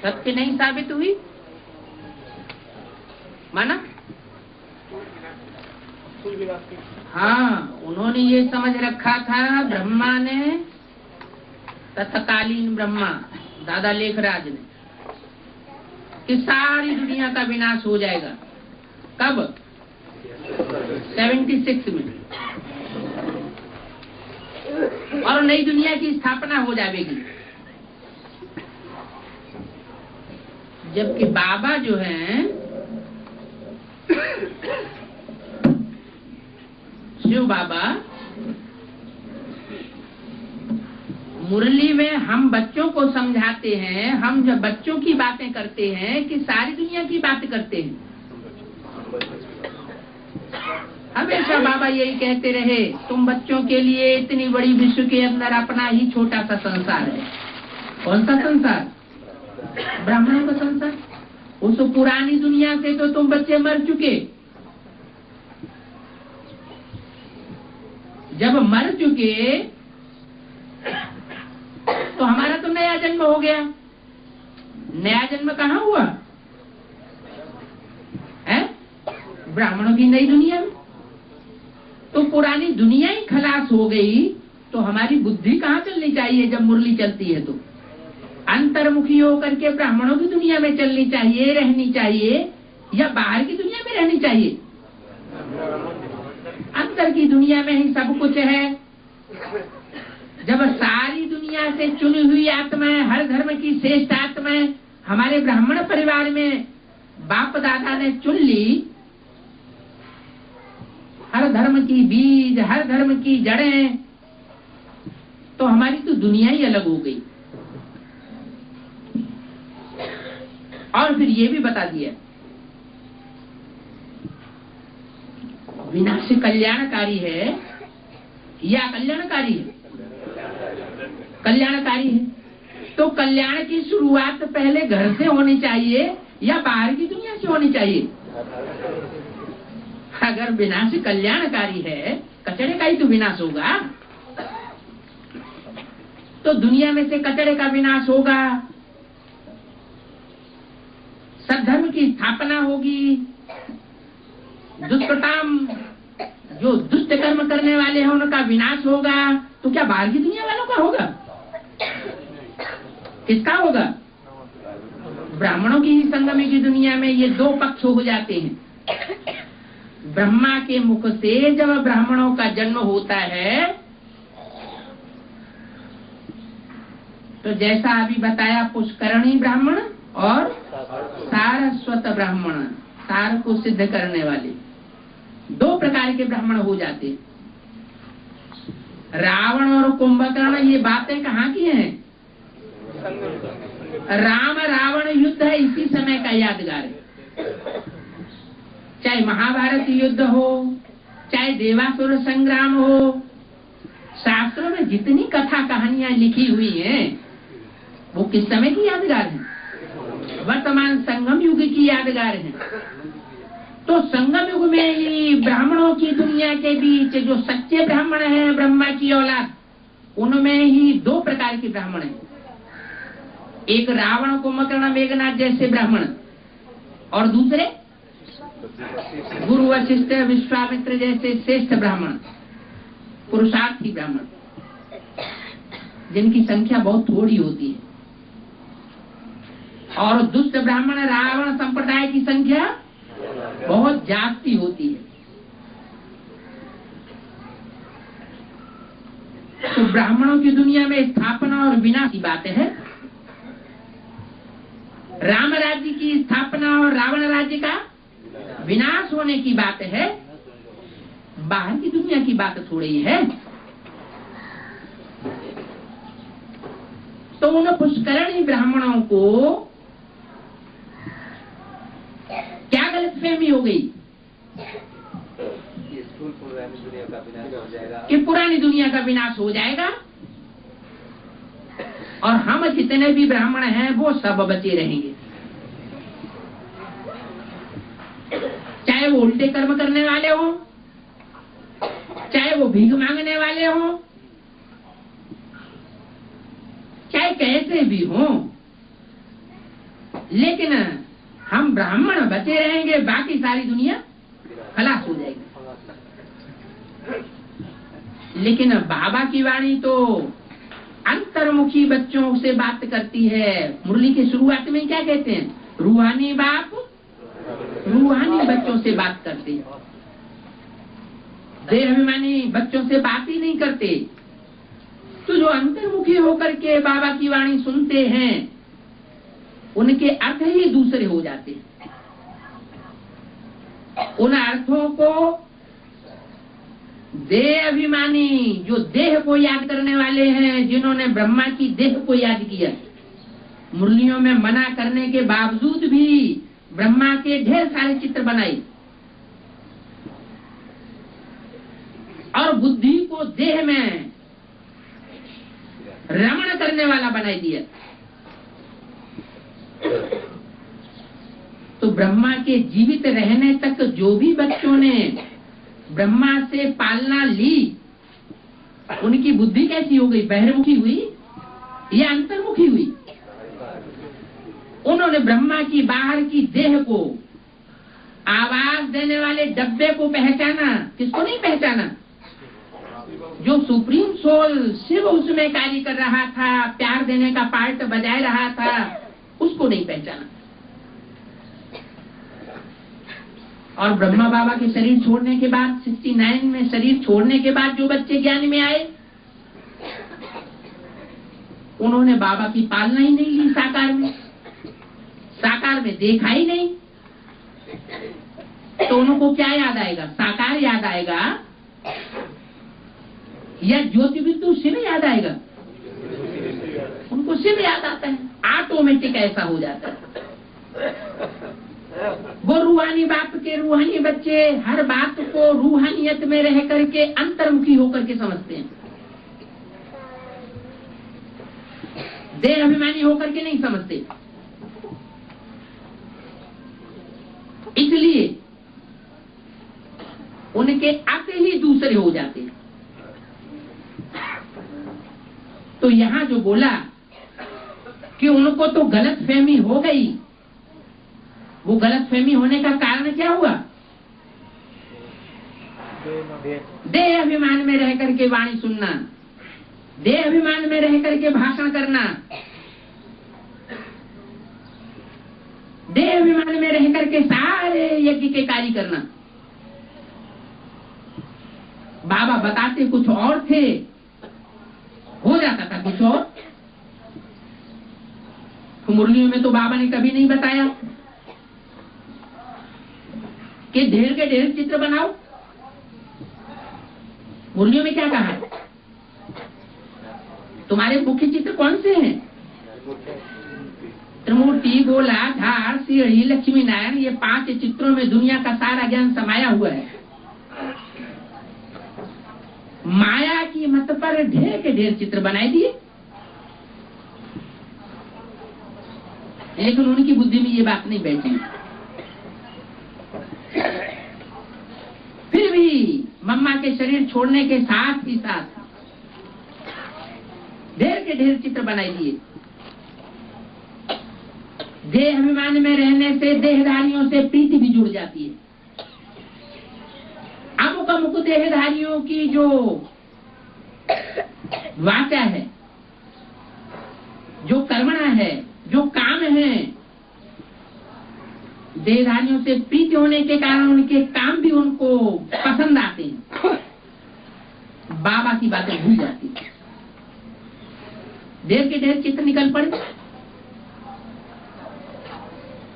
सत्य नहीं साबित हुई, माना। हाँ, उन्होंने ये समझ रखा था, ब्रह्मा ने, तत्कालीन ब्रह्मा दादा लेखराज ने, कि सारी दुनिया का विनाश हो जाएगा। कब? 76 में, और नई दुनिया की स्थापना हो जाएगी। जबकि बाबा जो हैं, शिव बाबा, मुरली में हम बच्चों को समझाते हैं, हम जब बच्चों की बातें करते हैं कि सारी दुनिया की बात करते हैं। हमेशा बाबा यही कहते रहे, तुम बच्चों के लिए इतनी बड़ी विश्व के अंदर अपना ही छोटा सा संसार है। कौन सा संसार? ब्राह्मणों का संसार। उस पुरानी दुनिया से तो तुम बच्चे मर चुके। जब मर चुके तो हमारा तो नया जन्म हो गया। नया जन्म कहाँ हुआ है? ब्राह्मणों की नई दुनिया में। तो पुरानी दुनिया ही खलास हो गई, तो हमारी बुद्धि कहाँ चलनी चाहिए? जब मुरली चलती है तो अंतर्मुखी होकर के ब्राह्मणों की दुनिया में चलनी चाहिए, रहनी चाहिए, या बाहर की दुनिया में रहनी चाहिए? अंतर की दुनिया में ही सब कुछ है। जब सारी दुनिया से चुनी हुई आत्माएं, हर धर्म की श्रेष्ठ आत्माएं हमारे ब्राह्मण परिवार में बाप दादा ने चुन ली, हर धर्म की बीज, हर धर्म की जड़ें, तो हमारी तो दुनिया ही अलग हो गई। और फिर ये भी बता दिया, विनाश कल्याणकारी है या कल्याणकारी है? कल्याणकारी है। तो कल्याण की शुरुआत पहले घर से होनी चाहिए या बाहर की दुनिया से होनी चाहिए? अगर विनाश कल्याणकारी है, कचरे का ही तो विनाश होगा। तो दुनिया में से कचरे का विनाश होगा, सद्धर्म की स्थापना होगी, दुष्टताम, जो दुष्ट कर्म करने वाले हैं उनका विनाश होगा। तो क्या बाहर की दुनिया वालों का होगा? किसका होगा? ब्राह्मणों की ही संगम की दुनिया में ये दो पक्ष हो जाते हैं। ब्रह्मा के मुख से जब ब्राह्मणों का जन्म होता है, तो जैसा अभी बताया, पुष्करणी ब्राह्मण और सारस्वत ब्राह्मण, सार को सिद्ध करने वाले, दो प्रकार के ब्राह्मण हो जाते हैं। रावण और कुंभकर्ण ये बातें कहाँ की हैं? राम रावण युद्ध है, इसी समय का यादगार है। चाहे महाभारत युद्ध हो, चाहे देवासुर संग्राम हो, शास्त्रों में जितनी कथा कहानियां लिखी हुई हैं, वो किस समय की यादगार है? वर्तमान संगम युग की यादगार है। तो संगम युग में ही ब्राह्मणों की दुनिया के बीच जो सच्चे ब्राह्मण हैं, ब्रह्मा की औलाद, उनमें ही दो प्रकार के ब्राह्मण हैं। एक रावण, कुंभकर्ण, मेघनाथ जैसे ब्राह्मण, और दूसरे गुरु वशिष्ठ, विश्वामित्र जैसे श्रेष्ठ ब्राह्मण, पुरुषार्थी ब्राह्मण, जिनकी संख्या बहुत थोड़ी होती है। और दुष्ट ब्राह्मण, रावण संप्रदाय की संख्या बहुत जास्ती होती है। तो ब्राह्मणों की दुनिया में स्थापना और विनाश की बात है। राम राज्य की स्थापना और रावण राज्य का विनाश होने की बात है। बाहर की दुनिया की बात थोड़ी है। तो उन पुष्करणी ब्राह्मणों को क्या गलतफहमी हो गई कि पुरानी दुनिया का विनाश हो जाएगा और हम जितने भी ब्राह्मण हैं वो सब बचे रहेंगे, चाहे वो उल्टे कर्म करने वाले हो, चाहे वो भीख मांगने वाले हो, चाहे कैसे भी हो। लेकिन हम ब्राह्मण बचे रहेंगे, बाकी सारी दुनिया खलास हो जाएगी। लेकिन बाबा की वाणी तो अंतर्मुखी बच्चों से बात करती है। मुरली के शुरुआत में क्या कहते हैं? रूहानी बाप रूहानी बच्चों से बात करते हैं, देहाभिमानी बच्चों से बात ही नहीं करते। तो जो अंतर्मुखी होकर के बाबा की वाणी सुनते हैं, उनके अर्थ ही दूसरे हो जाते हैं। उन अर्थों को देह अभिमानी, जो देह को याद करने वाले हैं, जिन्होंने ब्रह्मा की देह को याद किया, मुरलियों में मना करने के बावजूद भी ब्रह्मा के ढेर सारे चित्र बनाए और बुद्धि को देह में रमण करने वाला बनाई दिया। तो ब्रह्मा के जीवित रहने तक जो भी बच्चों ने ब्रह्मा से पालना ली, उनकी बुद्धि कैसी हो गई? बहिर्मुखी हुई या अंतर्मुखी हुई? उन्होंने ब्रह्मा की बाहर की देह को, आवाज देने वाले डब्बे को पहचाना। किसको नहीं पहचाना? जो सुप्रीम सोल शिव उसमें कार्य कर रहा था, प्यार देने का पार्ट बजाय रहा था, उसको नहीं पहचाना। और ब्रह्मा बाबा के शरीर छोड़ने के बाद, 69 में शरीर छोड़ने के बाद जो बच्चे ज्ञान में आए, उन्होंने बाबा की पालना ही नहीं ली। साकार में देखा ही नहीं, तो उनको क्या याद आएगा? साकार याद आएगा या ज्योति बिंदु शिव याद आएगा? उनको शिव याद आता है, ऑटोमेटिक ऐसा हो जाता है। वो रूहानी बाप के रूहानी बच्चे हर बात को रूहानियत में रह करके अंतर्मुखी होकर के समझते हैं, देह अभिमानी होकर के नहीं समझते। इसलिए उनके अर्थ ही दूसरे हो जाते हैं। तो यहाँ जो बोला कि उनको तो गलतफहमी हो गई, वो गलतफहमी होने का कारण क्या हुआ? देह अभिमान में रह करके वाणी सुनना, देह अभिमान में रह करके भाषण करना, देह अभिमान में रह करके सारे यज्ञ के कार्य करना। बाबा बताते कुछ और थे, हो जाता था कुछ और। तो मुरलियों में तो बाबा ने कभी नहीं बताया कि ढेर के ढेर चित्र बनाओ। मुरलियों में क्या कहा है? तुम्हारे मुख्य चित्र कौन से हैं? त्रिमूर्ति, गोला, धार, सीढ़ी, लक्ष्मी नारायण, ये 5 चित्रों में दुनिया का सारा ज्ञान समाया हुआ है। माया की मत पर ढेर के ढेर चित्र बनाए दिए, लेकिन उनकी बुद्धि में ये बात नहीं बैठी। फिर भी मम्मा के शरीर छोड़ने के साथ ही साथ ढेर के ढेर चित्र बनाए दिए। देह अभिमान में रहने से देहधारियों से प्रीति भी जुड़ जाती है। अमुक अमुक देहधारियों की जो वाचा है, जो कर्मणा है, जो काम है, देहधारियों से प्रीति होने के कारण उनके काम भी उनको पसंद आते हैं। बाबा की बातें भूल जाती है, ढेर के ढेर चित्र निकल पड़े।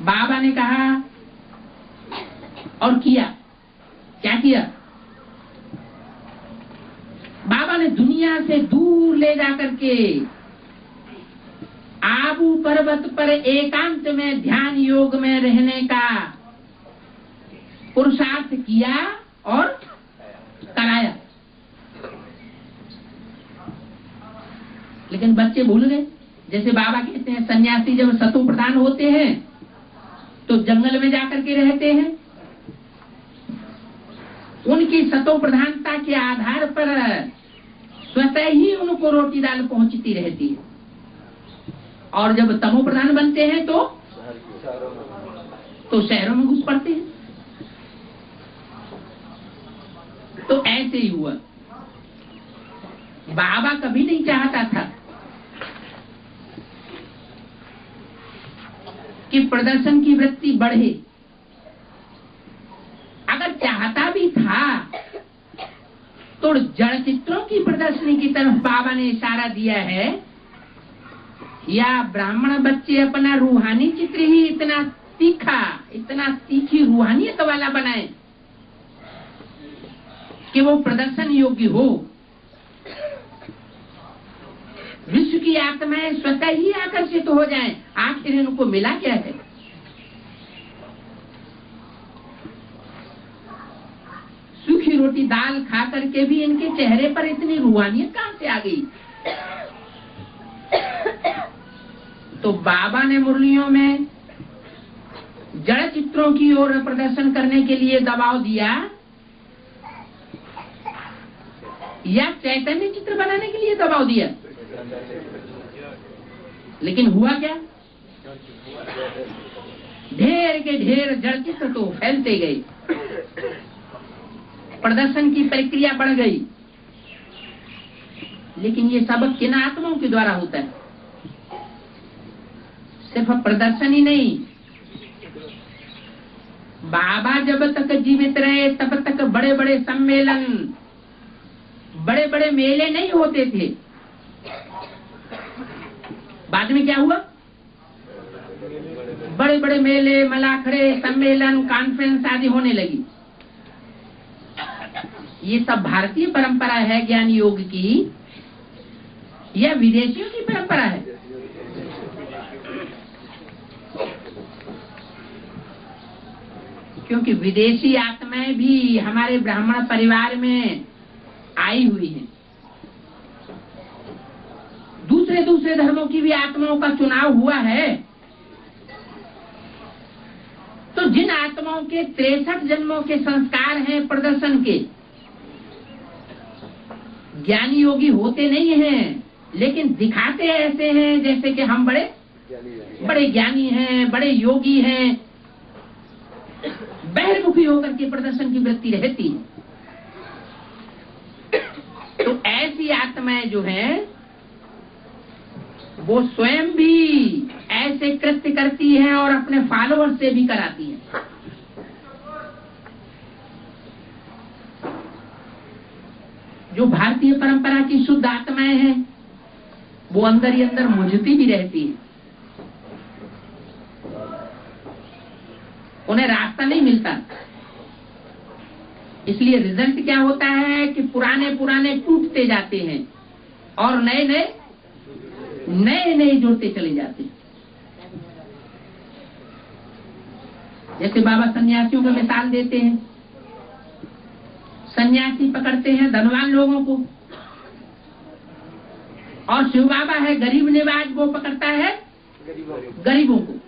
बाबा ने कहा और किया। क्या किया? बाबा ने दुनिया से दूर ले जाकर के आबू पर्वत पर एकांत में ध्यान योग में रहने का पुरुषार्थ किया और कराया। लेकिन बच्चे भूल गए। जैसे बाबा कहते हैं सन्यासी जब सतो प्रधान होते हैं तो जंगल में जाकर के रहते हैं, उनकी सतो प्रधानता के आधार पर स्वतः ही उनको रोटी दाल पहुंचती रहती है, और जब तमो प्रधान बनते हैं तो तो शहरों में घुस पड़ते हैं। तो ऐसे ही हुआ। बाबा कभी नहीं चाहता था कि प्रदर्शन की वृत्ति बढ़े। अगर चाहता भी था तो जड़ चित्रों की प्रदर्शनी की तरफ बाबा ने इशारा दिया है, या ब्राह्मण बच्चे अपना रूहानी चित्र ही इतना तीखा, इतना तीखी रूहानियत वाला बनाए कि वो प्रदर्शन योग्य हो। विश्व की आत्माएं स्वतः ही आकर्षित हो जाएं। आखिर इनको मिला क्या है? सूखी रोटी दाल खा करके भी इनके चेहरे पर इतनी रूहानियत कहां से आ गई? तो बाबा ने मुरलियों में जड़ चित्रों की ओर प्रदर्शन करने के लिए दबाव दिया, या चैतन्य चित्र बनाने के लिए दबाव दिया? लेकिन हुआ क्या? ढेर के ढेर जड़ चित्र तो फैलते गए, प्रदर्शन की प्रक्रिया बढ़ गई। लेकिन ये सब किन आत्माओं के द्वारा होता है? सिर्फ प्रदर्शन ही नहीं, बाबा जब तक जीवित रहे तब तक बड़े बड़े सम्मेलन, बड़े बड़े मेले नहीं होते थे। बाद में क्या हुआ? बड़े बड़े मेले, मलाखड़े, सम्मेलन, कॉन्फ्रेंस आदि होने लगी। ये सब भारतीय परंपरा है ज्ञान योग की, या विदेशियों की परंपरा है? क्योंकि विदेशी आत्माएं भी हमारे ब्राह्मण परिवार में आई हुई हैं। दूसरे दूसरे धर्मों की भी आत्माओं का चुनाव हुआ है। तो जिन आत्माओं के 63 जन्मों के संस्कार हैं प्रदर्शन के, ज्ञानी योगी होते नहीं हैं, लेकिन दिखाते ऐसे हैं जैसे कि हम बड़े बड़े ज्ञानी हैं, बड़े योगी हैं। बहिर्मुखी होकर के प्रदर्शन की वृत्ति रहती है। तो ऐसी आत्माएं जो हैं वो स्वयं भी ऐसे कृत्य करती हैं और अपने फॉलोअर्स से भी कराती हैं। जो भारतीय परंपरा की शुद्ध आत्माएं हैं वो अंदर ही अंदर मुझती भी रहती हैं। उन्हें रास्ता नहीं मिलता, इसलिए रिजल्ट क्या होता है कि पुराने पुराने टूटते जाते हैं और नए नए जुड़ते चले जाते हैं। जैसे बाबा सन्यासियों का मिसाल देते हैं। सन्यासी पकड़ते हैं धनवान लोगों को, और शिव बाबा है गरीब निवाज, वो पकड़ता है गरीबों को।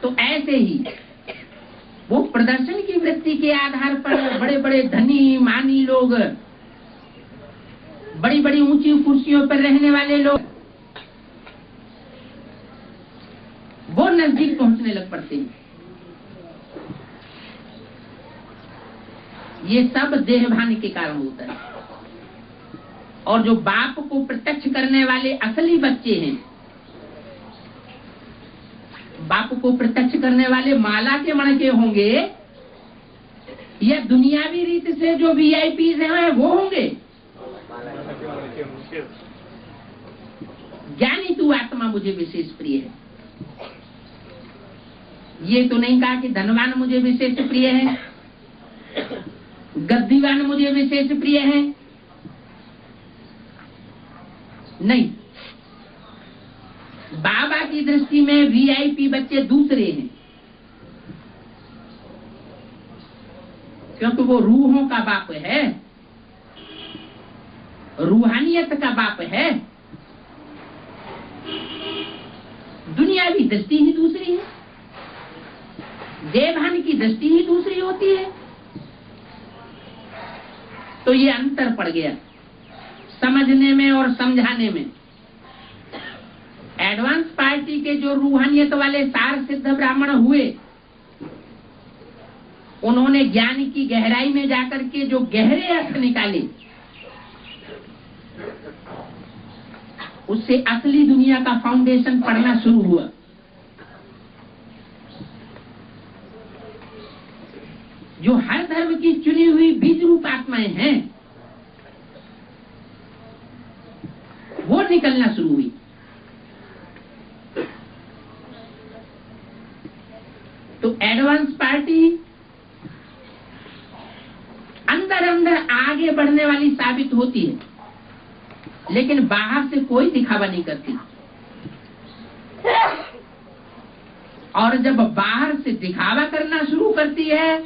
तो ऐसे ही वो प्रदर्शन की वृत्ति के आधार पर बड़े बड़े धनी मानी लोग, बड़ी बड़ी ऊंची कुर्सियों पर रहने वाले लोग, वो नजदीक पहुंचने लग पड़ते हैं। ये सब देहभान के कारण होता है। और जो बाप को प्रत्यक्ष करने वाले असली बच्चे हैं, बाप को प्रत्यक्ष करने वाले माला के मणके होंगे या दुनियावी रीत से जो वीआईपी हैं वो होंगे। ज्ञानी तू आत्मा मुझे विशेष प्रिय है। ये तो नहीं कहा कि धनवान मुझे विशेष प्रिय है, गद्दीवान मुझे विशेष प्रिय है। नहीं, बाबा की दृष्टि में वीआईपी बच्चे दूसरे हैं, क्योंकि वो रूहों का बाप है, रूहानियत का बाप है। दुनियावी दृष्टि ही दूसरी है, देवभान की दृष्टि ही दूसरी होती है। तो ये अंतर पड़ गया समझने में और समझाने में। एडवांस पार्टी के जो रूहानियत वाले सार सिद्ध ब्राह्मण हुए, उन्होंने ज्ञान की गहराई में जाकर के जो गहरे अर्थ निकाले, उससे असली दुनिया का फाउंडेशन पढ़ना शुरू हुआ। जो हर धर्म की चुनी हुई बीज रूप आत्माएं हैं, वो निकलना शुरू हुई। तो एडवांस पार्टी अंदर अंदर आगे बढ़ने वाली साबित होती है, लेकिन बाहर से कोई दिखावा नहीं करती। और जब बाहर से दिखावा करना शुरू करती है,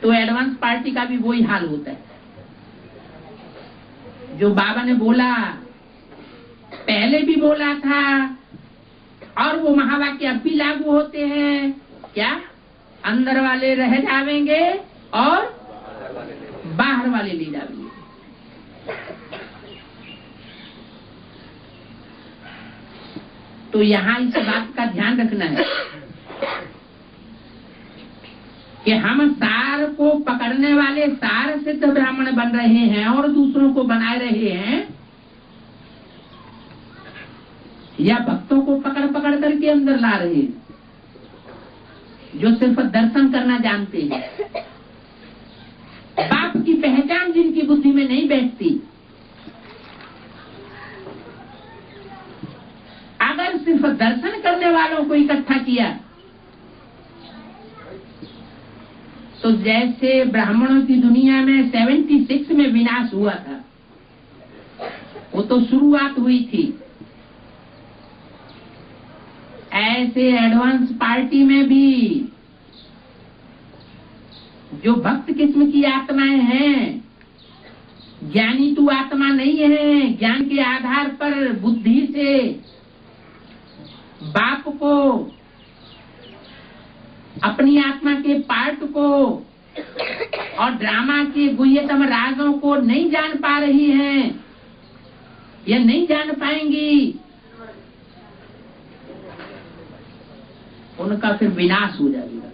तो एडवांस पार्टी का भी वही हाल होता है। जो बाबा ने बोला, पहले भी बोला था, और वो महावाक्य अब भी लागू होते हैं। क्या? अंदर वाले रह जावेंगे और बाहर वाले ले जावेंगे। तो यहाँ इस बात का ध्यान रखना है कि हम सार को पकड़ने वाले सार सिद्ध ब्राह्मण बन रहे हैं और दूसरों को बनाए रहे हैं, या भक्तों को पकड़ पकड़ करके अंदर ला रहे हैं, जो सिर्फ दर्शन करना जानते हैं। बाप की पहचान जिनकी बुद्धि में नहीं बैठती, अगर सिर्फ दर्शन करने वालों को इकट्ठा किया, तो जैसे ब्राह्मणों की दुनिया में 76 में विनाश हुआ था, वो तो शुरुआत हुई थी, ऐसे एडवांस पार्टी में भी जो भक्त किस्म की आत्माएं हैं, ज्ञानी तो आत्मा नहीं है, ज्ञान के आधार पर बुद्धि से बाप को, अपनी आत्मा के पार्ट को और ड्रामा के गुह्यतम राजों को नहीं जान पा रही हैं या नहीं जान पाएंगी, उनका फिर विनाश हो जाएगा।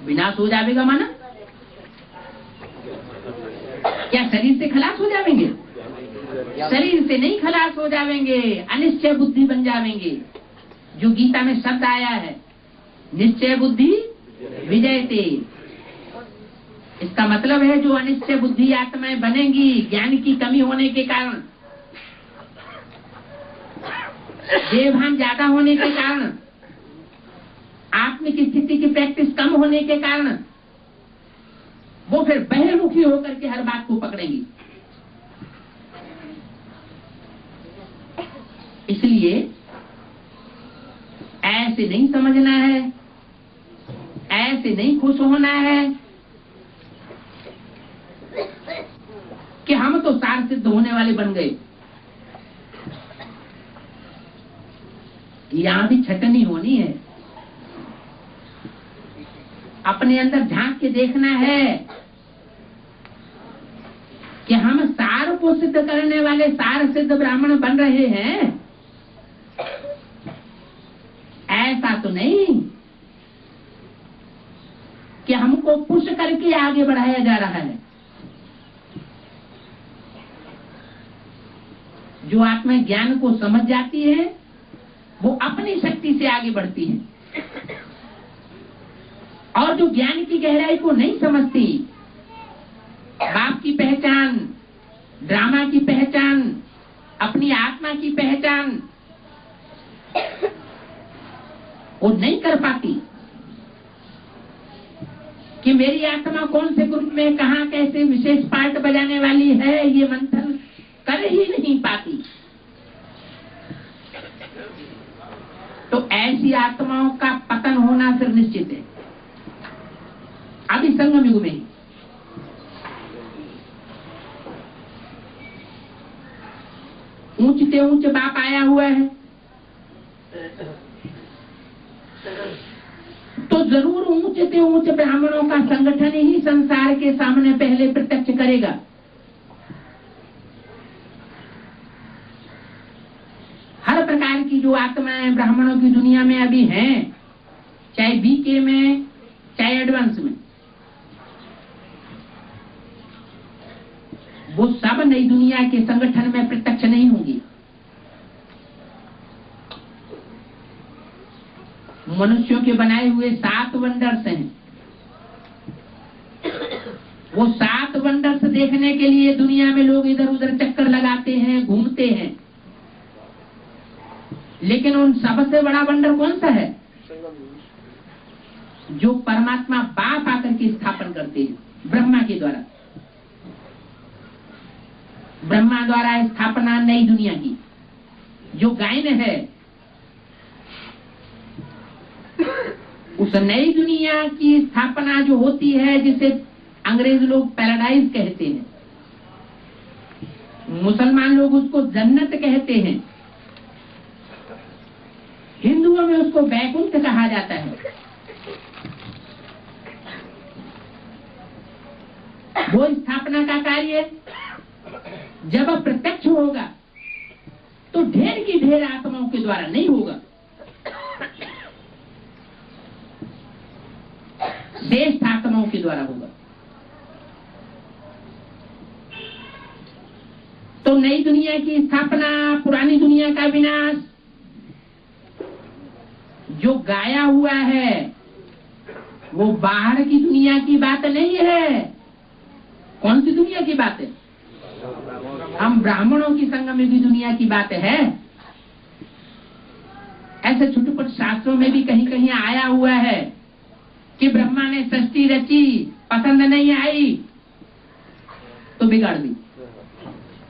विनाश हो जाएगा माना क्या शरीर से खलास हो जाएंगे? शरीर से नहीं खलास हो जाएंगे, अनिश्चय बुद्धि बन जाएंगे। जो गीता में शब्द आया है, निश्चय बुद्धि विजयते, इसका मतलब है जो अनिश्चय बुद्धि आत्माएं बनेंगी ज्ञान की कमी होने के कारण, देवभान ज्यादा होने के कारण, आत्मिक स्थिति की प्रैक्टिस कम होने के कारण, वो फिर बहिर्मुखी होकर के हर बात को पकड़ेंगी। इसलिए ऐसे नहीं समझना है, ऐसे नहीं खुश होना है कि हम तो सार सिद्ध होने वाले बन गए। यहां भी छटनी होनी है, अपने अंदर झांक के देखना है कि हम सार को सिद्ध करने वाले सार सिद्ध ब्राह्मण बन रहे हैं। ऐसा तो नहीं कि हमको पुश करके आगे बढ़ाया जा रहा है। जो आत्मा ज्ञान को समझ जाती है, वो अपनी शक्ति से आगे बढ़ती है, और जो ज्ञान की गहराई को नहीं समझती, बाप की पहचान, ड्रामा की पहचान, अपनी आत्मा की पहचान वो नहीं कर पाती कि मेरी आत्मा कौन से ग्रुप में कहां कैसे विशेष पार्ट बजाने वाली है, ये मंथन कर ही नहीं पाती। तो ऐसी आत्माओं का पतन होना फिर निश्चित है। अभी संगम युग में ऊंच से ऊंच बाप आया हुआ है, तो जरूर ऊंच से ऊंच ब्राह्मणों का संगठन ही संसार के सामने पहले प्रत्यक्ष करेगा। जो आत्माएं ब्राह्मणों की दुनिया में अभी हैं, चाहे बीके में चाहे एडवांस में, वो सब नई दुनिया के संगठन में प्रत्यक्ष नहीं होंगी। मनुष्यों के बनाए हुए 7 वंडर्स हैं। वो 7 वंडर्स देखने के लिए दुनिया में लोग इधर उधर चक्कर लगाते हैं, घूमते हैं, लेकिन उन सबसे बड़ा वंडर कौन सा है? जो परमात्मा बाप आकर के स्थापन करते हैं ब्रह्मा के द्वारा। ब्रह्मा द्वारा स्थापना नई दुनिया की जो गायन है, उस नई दुनिया की स्थापना जो होती है, जिसे अंग्रेज लोग पैराडाइज कहते हैं, मुसलमान लोग उसको जन्नत कहते हैं, हिंदुओं में उसको वैकुंठ कहा जाता है। वो स्थापना का कार्य जब प्रत्यक्ष होगा तो ढेर की ढेर आत्माओं के द्वारा नहीं होगा, श्रेष्ठ आत्माओं के द्वारा होगा। तो नई दुनिया की स्थापना, पुरानी दुनिया का विनाश जो गाया हुआ है, वो बाहर की दुनिया की बात नहीं है। कौन सी दुनिया की बात है? हम ब्राह्मणों की संग में भी दुनिया की बात है। ऐसे छोटे-छोटे शास्त्रों में भी कहीं कहीं आया हुआ है कि ब्रह्मा ने सृष्टि रची, पसंद नहीं आई तो बिगाड़ दी,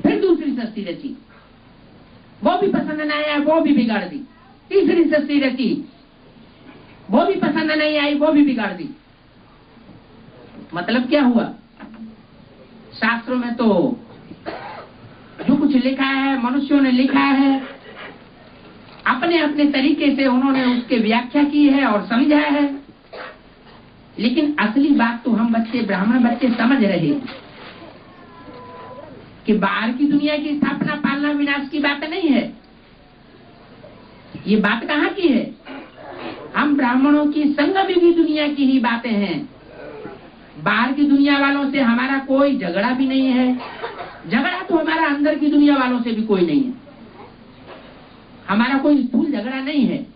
फिर दूसरी सृष्टि रची, वो भी पसंद नहीं आया, वो भी बिगाड़ दी, तीसरी सृष्टि रची, वो भी पसंद नहीं आई, वो भी बिगाड़ दी। मतलब क्या हुआ? शास्त्रों में तो जो कुछ लिखा है, मनुष्यों ने लिखा है, अपने अपने तरीके से उन्होंने उसके व्याख्या की है और समझा है, लेकिन असली बात तो हम बच्चे, ब्राह्मण बच्चे समझ रहे हैं कि बाहर की दुनिया की स्थापना, पालना, विनाश की बात नहीं है। ये बात कहाँ की है? हम ब्राह्मणों की संगम दुनिया की ही बातें हैं। बाहर की दुनिया वालों से हमारा कोई झगड़ा भी नहीं है। झगड़ा तो हमारा अंदर की दुनिया वालों से भी कोई नहीं है। हमारा कोई स्थूल झगड़ा नहीं है।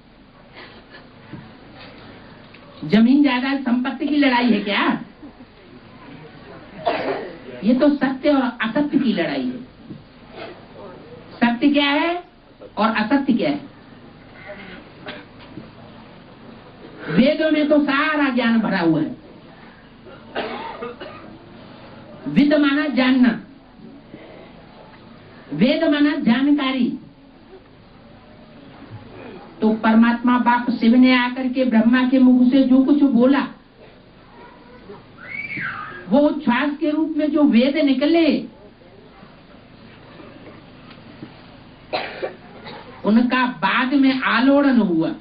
जमीन जायदाद संपत्ति की लड़ाई है क्या? ये तो सत्य और असत्य की लड़ाई है। सत्य क्या है और असत्य क्या है? वेदों में तो सारा ज्ञान भरा हुआ है। विद माना जानना, वेद माना जानकारी। तो परमात्मा बाप शिव ने आकर के ब्रह्मा के मुख से जो कुछ बोला, वो उच्छ्वास के रूप में जो वेद निकले, उनका बाद में आलोड़न हुआ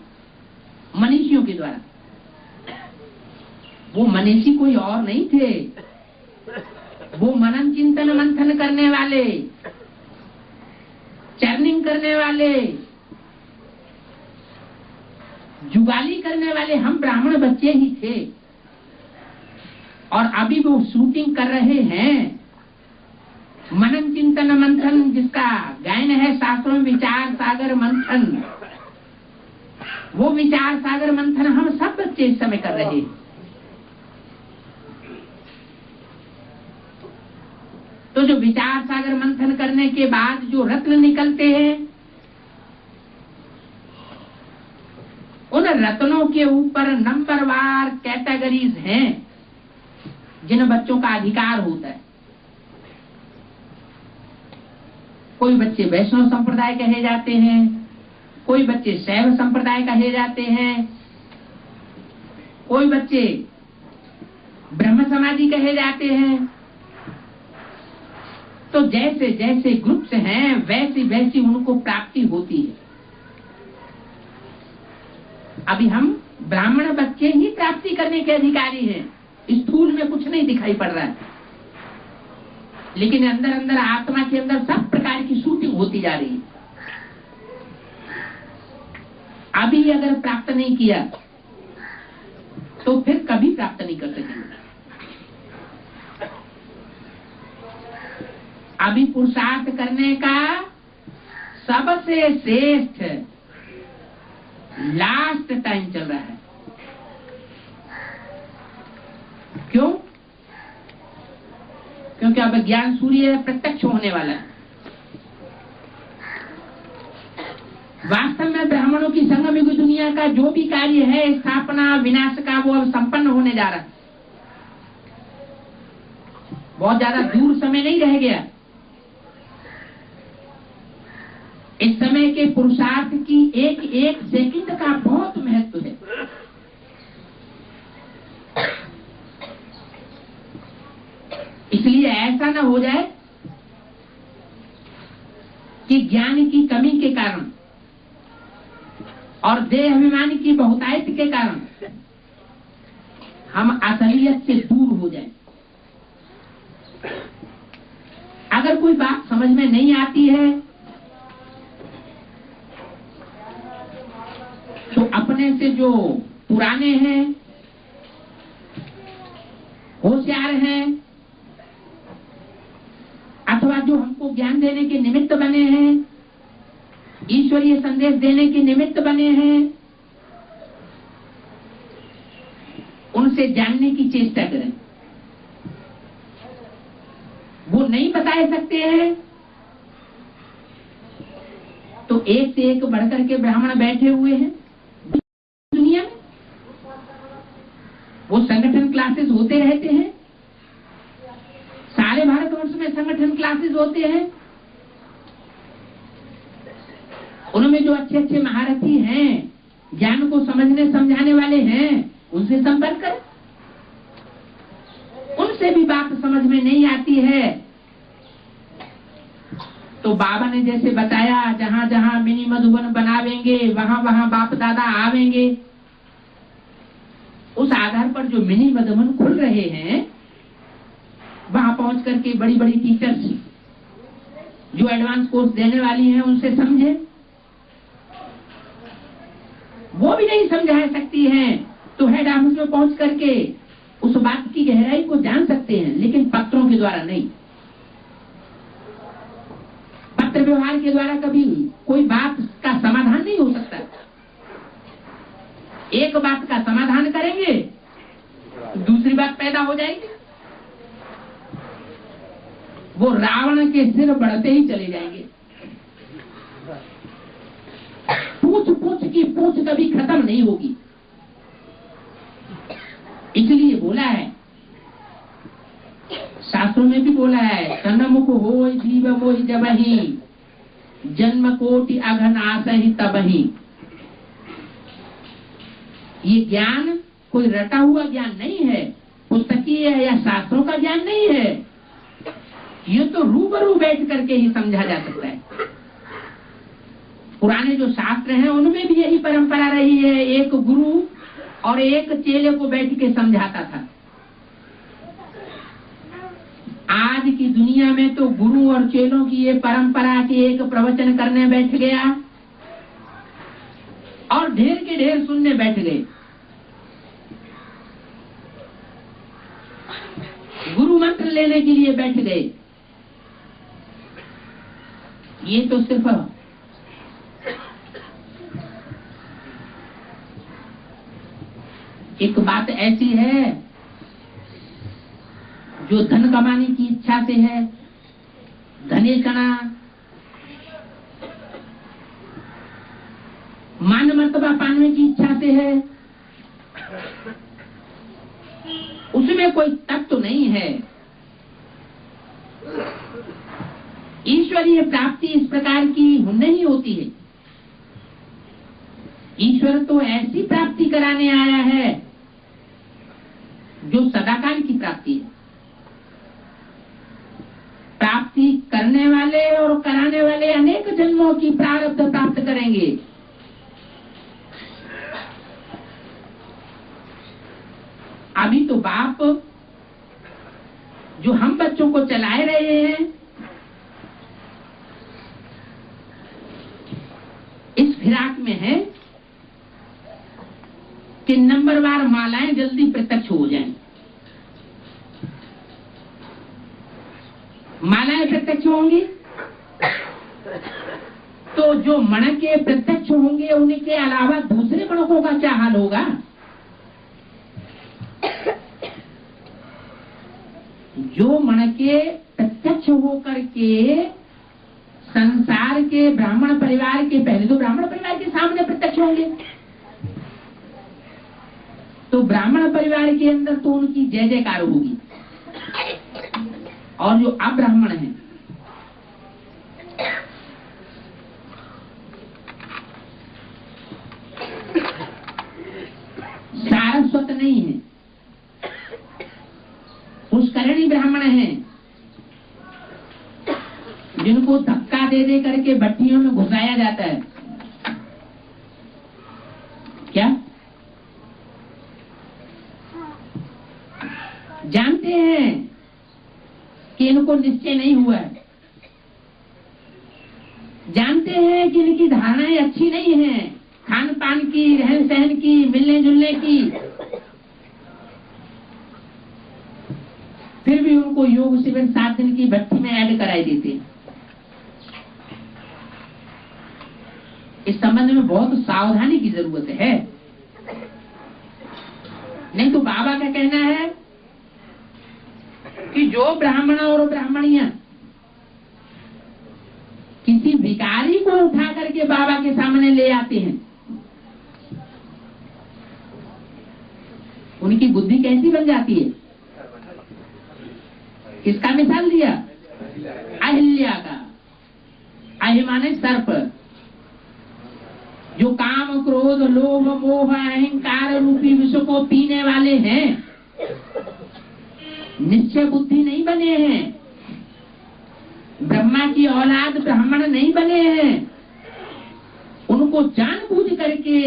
मनीषियों के द्वारा। वो मनीषी कोई और नहीं थे, वो मनन चिंतन मंथन करने वाले, चर्निंग करने वाले, जुगाली करने वाले हम ब्राह्मण बच्चे ही थे। और अभी वो शूटिंग कर रहे हैं। मनन चिंतन मंथन जिसका गायन है शास्त्रों में, विचार सागर मंथन, वो विचार सागर मंथन हम सब बच्चे इस समय कर रहे हैं। तो जो विचार सागर मंथन करने के बाद जो रत्न निकलते हैं, उन रत्नों के ऊपर नंबरवार कैटेगरीज हैं जिन बच्चों का अधिकार होता है। कोई बच्चे वैष्णव संप्रदाय कहे जाते हैं, कोई बच्चे शैव संप्रदाय कहे जाते हैं, कोई बच्चे ब्रह्म समाजी कहे जाते हैं। तो जैसे जैसे ग्रुप्स हैं वैसी वैसी उनको प्राप्ति होती है। अभी हम ब्राह्मण बच्चे ही प्राप्ति करने के अधिकारी हैं। स्थूल में कुछ नहीं दिखाई पड़ रहा है, लेकिन अंदर अंदर आत्मा के अंदर सब प्रकार की शूटिंग होती जा रही है। अभी अगर प्राप्त नहीं किया तो फिर कभी प्राप्त नहीं कर सकेंगे। अभी पुरुषार्थ करने का सबसे श्रेष्ठ लास्ट टाइम चल रहा है। क्यों? क्योंकि अब ज्ञान सूर्य प्रत्यक्ष होने वाला है। वास्तव में ब्राह्मणों की संगम युग दुनिया का जो भी कार्य है स्थापना विनाश का, वो अब संपन्न होने जा रहा है। बहुत ज्यादा दूर समय नहीं रह गया। इस समय के पुरुषार्थ की एक एक सेकंड का बहुत महत्व है। इसलिए ऐसा न हो जाए कि ज्ञान की कमी के कारण और देह अभिमान की बहुतायत के कारण हम असलियत से दूर हो जाएं। अगर कोई बात समझ में नहीं आती है तो अपने से जो पुराने हैं, होशियार हैं, अथवा जो हमको ज्ञान देने के निमित्त बने हैं, ईश्वरीय संदेश देने के निमित्त बने हैं, उनसे जानने की चेष्टा करें। वो नहीं बता सकते हैं तो एक से एक बढ़कर के ब्राह्मण बैठे हुए हैं दुनिया में। वो संगठन क्लासेस होते रहते हैं, सारे भारतवर्ष में संगठन क्लासेस होते हैं। उनमें जो अच्छे अच्छे महारथी हैं, ज्ञान को समझने समझाने वाले हैं, उनसे संपर्क करें। उनसे भी बात समझ में नहीं आती है तो बाबा ने जैसे बताया, जहां जहां मिनी मधुबन बनावेंगे वहां वहां बाप दादा आवेंगे। उस आधार पर जो मिनी मधुबन खुल रहे हैं वहां पहुंच करके बड़ी बड़ी टीचर्स जो एडवांस कोर्स देने वाली हैं उनसे समझे। वो भी नहीं समझा सकती हैं तो हेड ऑफिस में पहुंच करके उस बात की गहराई को जान सकते हैं, लेकिन पत्रों के द्वारा नहीं। पत्र व्यवहार के द्वारा कभी कोई बात का समाधान नहीं हो सकता। एक बात का समाधान करेंगे दूसरी बात पैदा हो जाएगी। वो रावण के सिर बढ़ते ही चले जाएंगे। पूछ पूछ की पूछ कभी खत्म नहीं होगी। इसलिए बोला है, शास्त्रों में भी बोला है, सन्मुख हो जीव मोहि जबहि, जन्म कोटि अघन आसहि तबहि। ये ज्ञान कोई रटा हुआ ज्ञान नहीं है, पुस्तकीय या शास्त्रों का ज्ञान नहीं है। ये तो रूबरू बैठ करके ही समझा जा सकता है। पुराने जो शास्त्र हैं उनमें भी यही परंपरा रही है, एक गुरु और एक चेले को बैठ के समझाता था। आज की दुनिया में तो गुरु और चेलों की ये परंपरा के एक प्रवचन करने बैठ गया और ढेर के ढेर सुनने बैठ गए। गुरु मंत्र लेने के लिए बैठ गए। ये तो सिर्फ एक बात ऐसी है जो धन कमाने की इच्छा से है, धने कणा, मान मर्तबा पाने की इच्छा से है, उसमें कोई तत्व नहीं है। ईश्वरीय प्राप्ति इस प्रकार की नहीं होती है। ईश्वर तो ऐसी प्राप्ति कराने आया है जो सदाकाल की प्राप्ति है। प्राप्ति करने वाले और कराने वाले अनेक जन्मों की प्रारब्ध प्राप्त करेंगे। अभी तो बाप जो हम बच्चों को चलाए रहे हैं, इस फिराक में है कि नंबरवार मालाएं जल्दी प्रत्यक्ष हो जाएं। मालाएं प्रत्यक्ष होंगी तो जो मणके प्रत्यक्ष होंगे उनके अलावा दूसरे मणकों का क्या हाल होगा? जो मणके प्रत्यक्ष होकर के संसार के ब्राह्मण परिवार के, पहले तो ब्राह्मण परिवार के सामने प्रत्यक्ष होंगे, तो ब्राह्मण परिवार के अंदर तो उनकी जय जयकार होगी, और जो अब्राह्मण है सारस्वत नहीं है, पुष्करणी ब्राह्मण हैं, जिनको धक्का दे दे करके भट्टियों में घुसाया जाता है। क्या जानते हैं कि इनको निश्चय नहीं हुआ है, जानते हैं कि इनकी धारणाएं अच्छी नहीं है, खान पान की, रहन सहन की, मिलने जुलने की, फिर भी उनको योग शिविर 7 दिन की भट्टी में ऐड कराई देते हैं। इस संबंध में बहुत सावधानी की जरूरत है, नहीं तो बाबा का कहना है कि जो ब्राह्मण और ब्राह्मणियां किसी भिखारी को उठा करके बाबा के सामने ले आते हैं, उनकी बुद्धि कैसी बन जाती है? किसका मिसाल दिया? अहिल्या का। अहि माने सर्प, जो काम, क्रोध, लोभ, मोह, अहंकार रूपी विष को पीने वाले हैं, निश्चय बुद्धि नहीं बने हैं, ब्रह्मा की औलाद ब्राह्मण नहीं बने हैं, उनको जानबूझ करके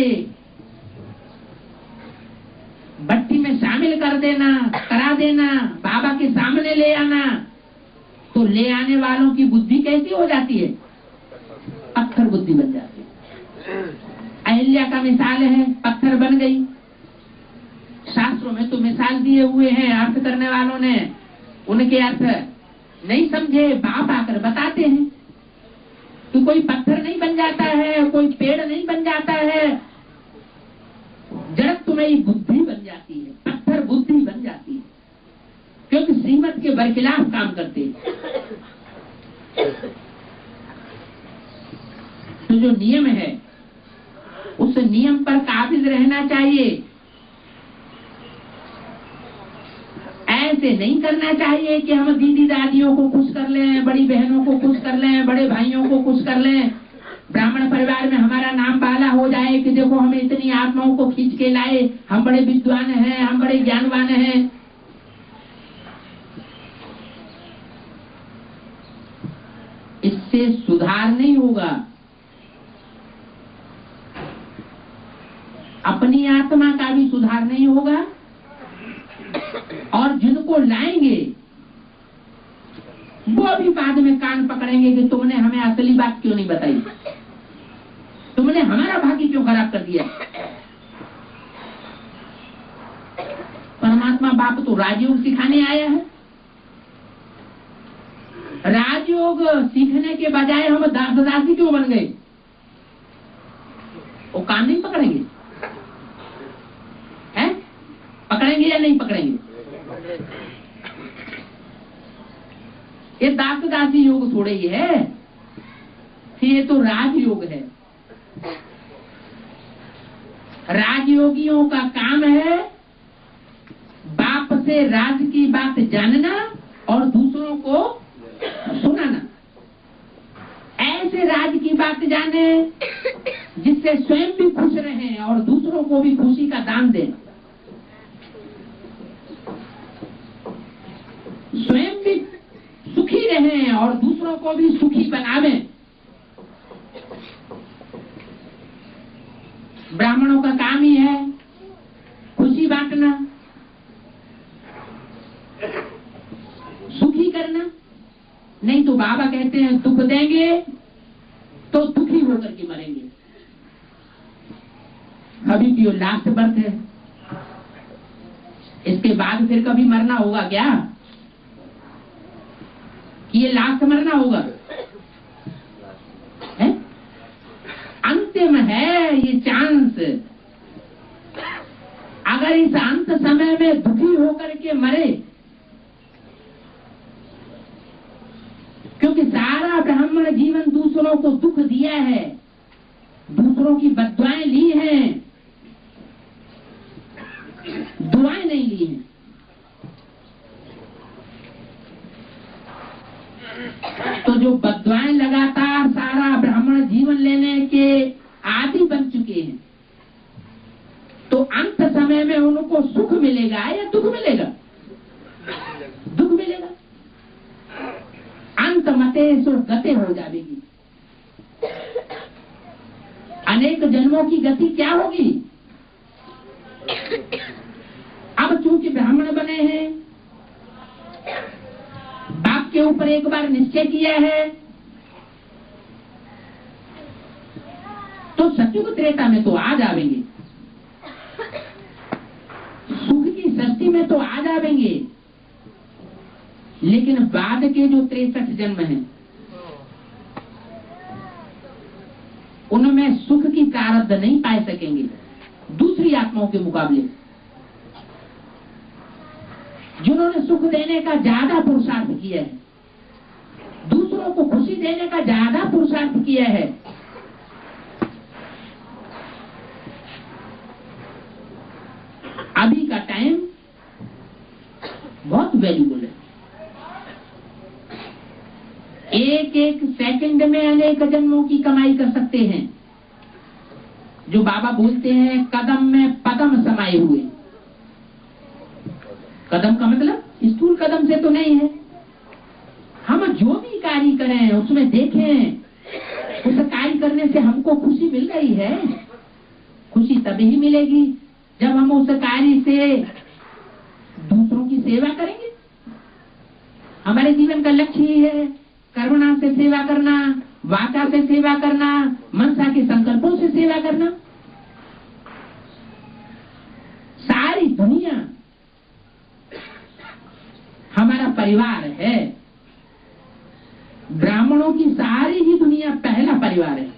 भट्टी में शामिल कर देना, करा देना, बाबा के सामने ले आना, तो ले आने वालों की बुद्धि कैसी हो जाती है? पत्थर बुद्धि बन जाती है। अहिल्या का मिसाल है, पत्थर बन गई। शास्त्रों में तो मिसाल दिए हुए हैं, अर्थ करने वालों ने उनके अर्थ नहीं समझे, बाप आकर बताते हैं कि कोई पत्थर नहीं बन जाता है, कोई पेड़ नहीं बन जाता है, जड़ तुम्हें बुद्धि बन जाती है, पत्थर बुद्धि बन जाती है, क्योंकि श्रीमत के बरखिलाफ काम करते हैं। तो जो नियम है उस नियम पर काबिज रहना चाहिए। ऐसे नहीं करना चाहिए कि हम दीदी दादियों को खुश कर लें, बड़ी बहनों को खुश कर लें, बड़े भाइयों को खुश कर लें, ब्राह्मण परिवार में हमारा नाम बाला हो जाए कि देखो हमें इतनी आत्माओं को खींच के लाए, हम बड़े विद्वान हैं, हम बड़े ज्ञानवान हैं। इससे सुधार नहीं होगा, अपनी आत्मा का भी सुधार नहीं होगा, और जिनको लाएंगे वो भी बाद में कान पकड़ेंगे कि तुमने हमें असली बात क्यों नहीं बताई, तुमने हमारा भाग्य क्यों खराब कर दिया। परमात्मा बाप तो राजयोग सिखाने आया है, राजयोग सीखने के बजाय हम दास दासी क्यों बन गए? वो कान नहीं पकड़ेंगे, हैं? पकड़ेंगे या नहीं पकड़ेंगे? ये दास दासी योग थोड़े ही है, ये तो राजयोग है। राजयोगियों का काम है बाप से राज की बात जानना और दूसरों को सुनाना। ऐसे राज की बात जाने जिससे स्वयं भी खुश रहें और दूसरों को भी खुशी का दान दें, स्वयं भी सुखी रहें और दूसरों को भी सुखी बनावें। ब्राह्मणों का काम ही है खुशी बांटना, सुखी करना। नहीं तो बाबा कहते हैं दुख देंगे तो दुखी होकर के मरेंगे। अभी की लास्ट बर्थ है, इसके बाद फिर कभी मरना होगा क्या, कि ये लास्ट मरना होगा है? अंतिम है ये चांस। अगर इस अंत समय में दुखी होकर के मरे, क्योंकि सारा ब्राह्मण जीवन दूसरों को दुख दिया है, दूसरों की बद्दुआएं ली हैं, दुआएं नहीं ली हैं। तो जो बद्दुआएं लगातार सारा ब्राह्मण जीवन लेने के आदि बन चुके हैं, तो अंत समय में उनको सुख मिलेगा या दुख मिलेगा? दुख मिलेगा। अंत मते सो गते हो जाएगी। अनेक जन्मों की गति क्या होगी? अब चूंकि ब्राह्मण बने हैं, बाप के ऊपर एक बार निश्चय किया है, तो सतयुग त्रेता में तो आ जाएंगे, सुख की सृष्टि में तो आ जाएंगे, लेकिन बाद के जो 63 जन्म हैं उनमें सुख की प्रारब्ध नहीं पा सकेंगे दूसरी आत्माओं के मुकाबले, जिन्होंने सुख देने का ज्यादा पुरुषार्थ किया है, दूसरों को खुशी देने का ज्यादा पुरुषार्थ किया है। अभी का टाइम बहुत वैल्यूबल है। एक एक सेकंड में अनेक जन्मों की कमाई कर सकते हैं। जो बाबा बोलते हैं कदम में पदम समाये हुए। कदम का मतलब स्थूल कदम से तो नहीं है। हम जो भी कार्य करें उसमें देखें, उस कार्य करने से हमको खुशी मिल रही है। खुशी तभी मिलेगी जब हम उस कार्य से दूसरों की सेवा करेंगे। हमारे जीवन का लक्ष्य ही है करुणा से सेवा करना, वाचा से सेवा करना, मनसा के संकल्पों से सेवा करना। सारी दुनिया हमारा परिवार है। ब्राह्मणों की सारी ही दुनिया पहला परिवार है।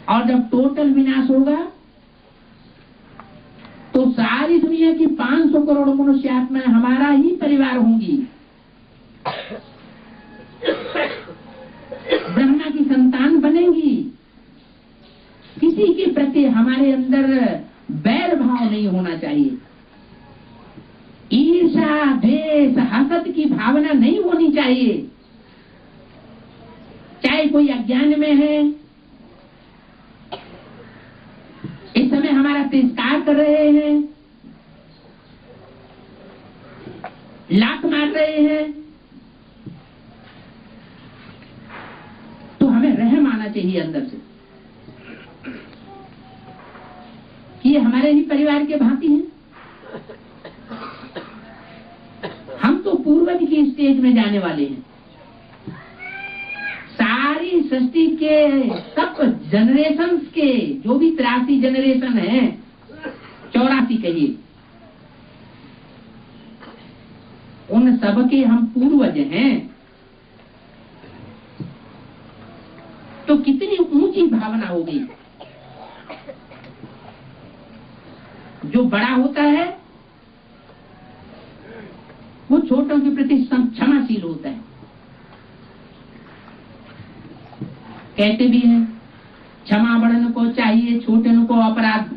और जब टोटल विनाश होगा तो सारी दुनिया की 500 करोड़ मनुष्य आत्माएं हमारा ही परिवार होंगी। ब्रह्मा की संतान बनेंगी। किसी के प्रति हमारे अंदर बैर भाव नहीं होना चाहिए। ईर्ष्या, द्वेष, हसद की भावना नहीं होनी चाहिए। चाहे कोई अज्ञान में है, इस समय हमारा तिरस्कार कर रहे हैं, लात मार रहे हैं, तो हमें रहम आना चाहिए अंदर से कि ये हमारे ही परिवार के भांति हैं। हम तो पूर्वज की स्टेज में जाने वाले हैं। सारी सृष्टि के सब जनरेशंस के जो भी 83 जनरेशन है, 84 कहिए, उन सब के हम पूर्वज हैं। तो कितनी ऊंची भावना होगी। जो बड़ा होता है वो छोटों के प्रति क्षमाशील होता है। कहते भी हैं क्षमा बड़न को चाहिए, छोटन को अपराध,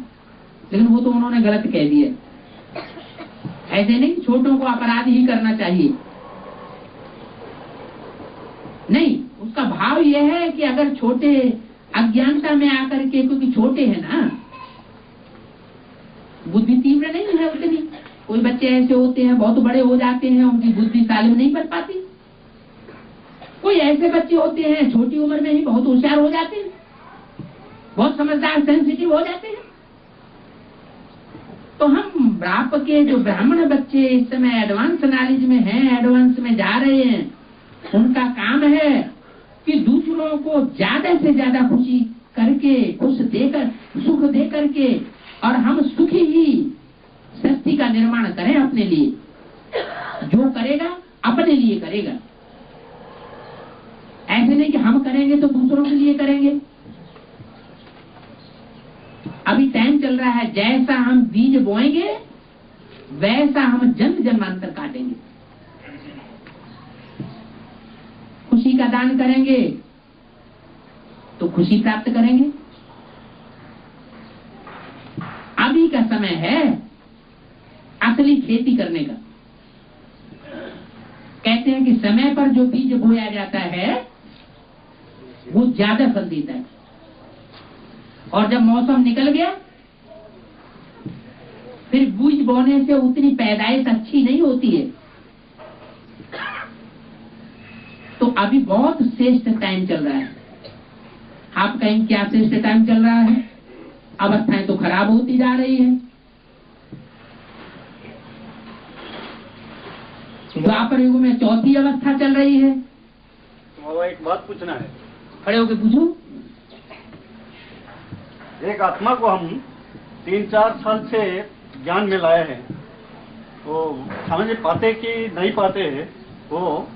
लेकिन वो तो उन्होंने गलत कह दिया। ऐसे नहीं, छोटों को अपराध ही करना चाहिए नहीं। उसका भाव यह है कि अगर छोटे अज्ञानता में आकर के, क्योंकि छोटे हैं ना, बुद्धि तीव्र नहीं है उतनी। कोई बच्चे ऐसे होते हैं बहुत बड़े हो जाते हैं, उनकी बुद्धि तालीम नहीं बन पाती। कोई ऐसे बच्चे होते हैं छोटी उम्र में ही बहुत होशियार हो जाते हैं, बहुत समझदार, सेंसिटिव हो जाते हैं। तो हम ब्राह्मण के जो ब्राह्मण बच्चे इस समय एडवांस नॉलेज में हैं, एडवांस में जा रहे हैं, उनका काम है कि दूसरों को ज्यादा से ज्यादा खुशी करके, खुश देकर, सुख दे करके, और हम सुखी ही निर्माण करें अपने लिए। जो करेगा अपने लिए करेगा, ऐसे नहीं कि हम करेंगे तो दूसरों के लिए करेंगे। अभी टाइम चल रहा है, जैसा हम बीज बोएंगे वैसा हम जन्म जन्मांतर काटेंगे। खुशी का दान करेंगे तो खुशी प्राप्त करेंगे। अभी का समय है असली खेती करने का। कहते हैं कि समय पर जो बीज बोया जाता है वो ज्यादा फल देता है, और जब मौसम निकल गया फिर बीज बोने से उतनी पैदाइश अच्छी नहीं होती है। तो अभी बहुत श्रेष्ठ टाइम चल रहा है। आप कहें क्या श्रेष्ठ टाइम चल रहा है? अवस्थाएं तो खराब होती जा रही है। द्वापर युग में चौथी अवस्था चल रही है। बाबा एक बात पूछना है। खड़े होके पूछो। एक आत्मा को हम 3-4 साल से ज्ञान में लाए हैं, तो समझ पाते कि नहीं पाते हैं, वो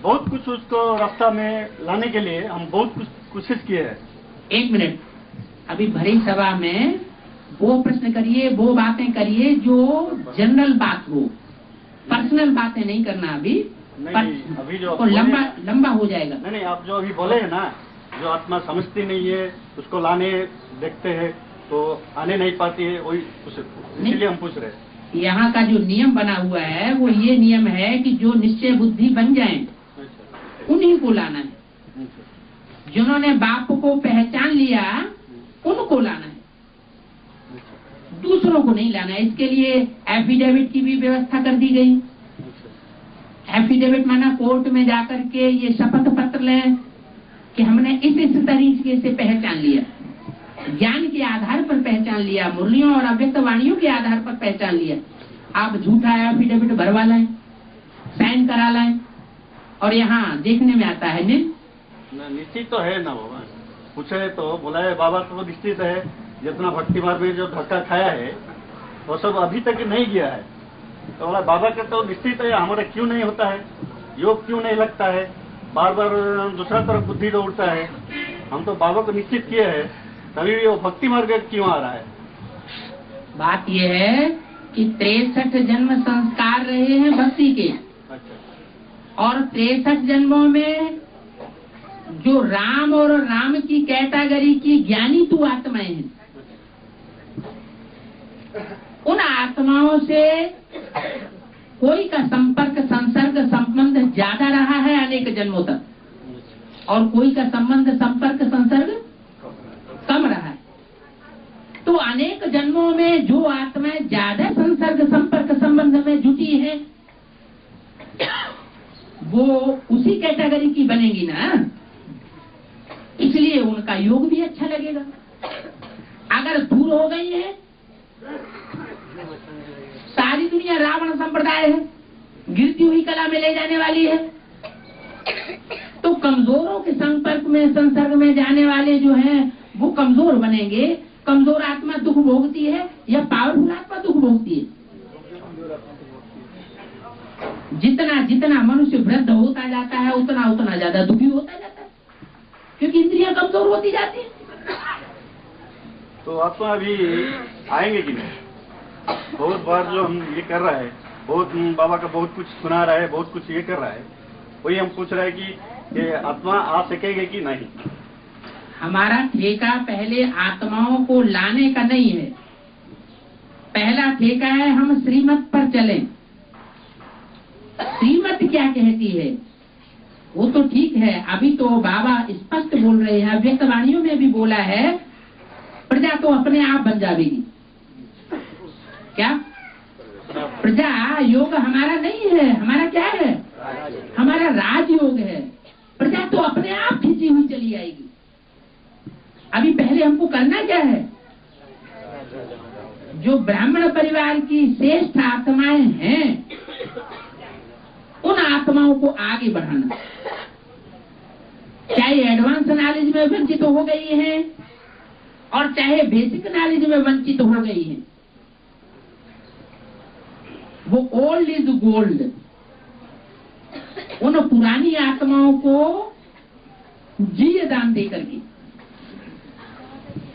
बहुत कुछ उसको रास्ता में लाने के लिए हम बहुत कुछ कोशिश किए हैं। एक मिनट, अभी भरी सभा में वो प्रश्न करिए, वो बातें करिए जो जनरल बात हो, पर्सनल बातें नहीं करना। अभी नहीं, अभी जो तो लंबा हो जाएगा। नहीं, आप जो अभी बोले हैं ना, जो आत्मा समझती नहीं है उसको लाने देखते हैं तो आने नहीं पाती है, वही इसीलिए हम पूछ रहे हैं। यहाँ का जो नियम बना हुआ है वो ये नियम है कि जो निश्चय बुद्धि बन जाए उन्हीं को लाना है। जिन्होंने बाप को पहचान लिया उनको लाना है, दूसरों को नहीं लाना है। इसके लिए एफिडेविट की भी व्यवस्था कर दी गई। एफिडेविट माना कोर्ट में जाकर के ये शपथ पत्र लें कि हमने इस तरीके से पहचान लिया, ज्ञान के आधार पर पहचान लिया, मुरलियों और अव्यक्त वाणियों के आधार पर पहचान लिया। आप झूठा एफिडेविट भरवा लाएं, साइन करा लाएं, और यहाँ देखने में आता है निश्चित तो है ना बाबा। पूछे तो बोला है बाबा तो निश्चित है, जितना भक्ति मार्ग में जो धक्का खाया है वो सब अभी तक नहीं गया है। तो बोला बाबा का तो निश्चित है, हमारा क्यों नहीं होता है, योग क्यों नहीं लगता है, बार बार दूसरा तरफ बुद्धि दौड़ता है। हम तो बाबा को निश्चित किए हैं, तभी भी वो भक्ति मार्ग क्यों आ रहा है। बात यह है कि 63 जन्म संस्कार रहे हैं भक्ति के। अच्छा। और 63 जन्मों में जो राम और राम की कैटेगरी की ज्ञानी तू आत्माएं हैं, उन आत्माओं से कोई का संपर्क संसर्ग संबंध ज्यादा रहा है अनेक जन्मों तक, और कोई का संबंध संपर्क संसर्ग कम रहा है। तो अनेक जन्मों में जो आत्माएं ज्यादा संसर्ग संपर्क संबंध में जुटी हैं वो उसी कैटेगरी की बनेगी ना, इसलिए उनका योग भी अच्छा लगेगा। अगर दूर हो गई है, सारी दुनिया रावण संप्रदाय है, गिरती हुई कला में ले जाने वाली है, तो कमजोरों के संपर्क में संसर्ग में जाने वाले जो हैं वो कमजोर बनेंगे। कमजोर आत्मा दुख भोगती है या पावरफुल आत्मा दुख भोगती है? जितना जितना मनुष्य वृद्ध होता जाता है उतना उतना ज्यादा दुखी होता जाता है, क्योंकि इंद्रियां कमजोर होती जाती है। तो आत्मा अभी आएंगे कि नहीं? बहुत बार जो हम ये कर रहा है, बहुत बाबा का बहुत कुछ सुना रहा है, बहुत कुछ ये कर रहा है, वही हम पूछ रहे हैं कि ये आत्मा आ सकेगी कि नहीं। हमारा ठेका पहले आत्माओं को लाने का नहीं है। पहला ठेका है हम श्रीमत पर चलें। श्रीमत क्या कहती है वो तो ठीक है, अभी तो बाबा स्पष्ट बोल रहे हैं, अव्यक्त वाणियों में भी बोला है, प्रजा तो अपने आप बन जाएगी। क्या प्रजा योग हमारा नहीं है, हमारा क्या है? हमारा राजयोग है। प्रजा तो अपने आप खींची हुई चली आएगी। अभी पहले हमको करना क्या है? जो ब्राह्मण परिवार की श्रेष्ठ आत्माएं हैं उन आत्माओं को आगे बढ़ाना। चाहे एडवांस नॉलेज में वंचित हो गई हैं और चाहे बेसिक नॉलेज में वंचित हो गई हैं, वो ओल्ड इज गोल्ड। उन पुरानी आत्माओं को जीव दान दे करके,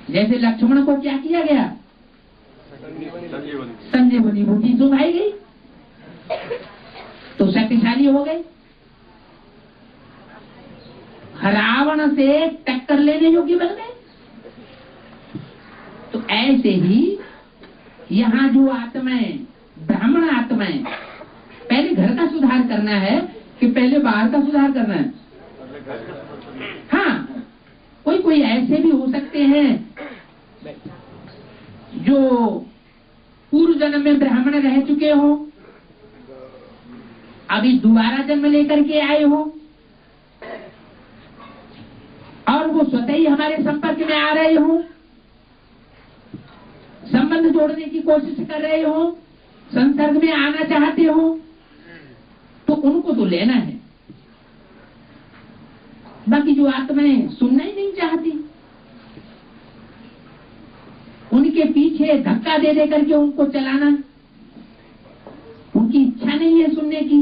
जैसे लक्ष्मण को क्या किया गया, संजीवनी बूटी सुनाई गई तो शक्तिशाली हो गए, रावण से टक्कर लेने योग्य बन गए। तो ऐसे ही यहाँ जो आत्माएं, ब्राह्मण आत्माएं, पहले घर का सुधार करना है कि पहले बाहर का सुधार करना है? हाँ, कोई कोई ऐसे भी हो सकते हैं जो पूर्व जन्म में ब्राह्मण रह चुके हो, अभी दोबारा जन्म लेकर के आए हो, और वो स्वतः ही हमारे संपर्क में आ रहे हो, संबंध जोड़ने की कोशिश कर रहे हो, संसर्ग में आना चाहते हो, तो उनको तो लेना है। बाकी जो आत्माएं सुनना ही नहीं चाहती, उनके पीछे धक्का दे दे करके उनको चलाना, उनकी इच्छा नहीं है सुनने की,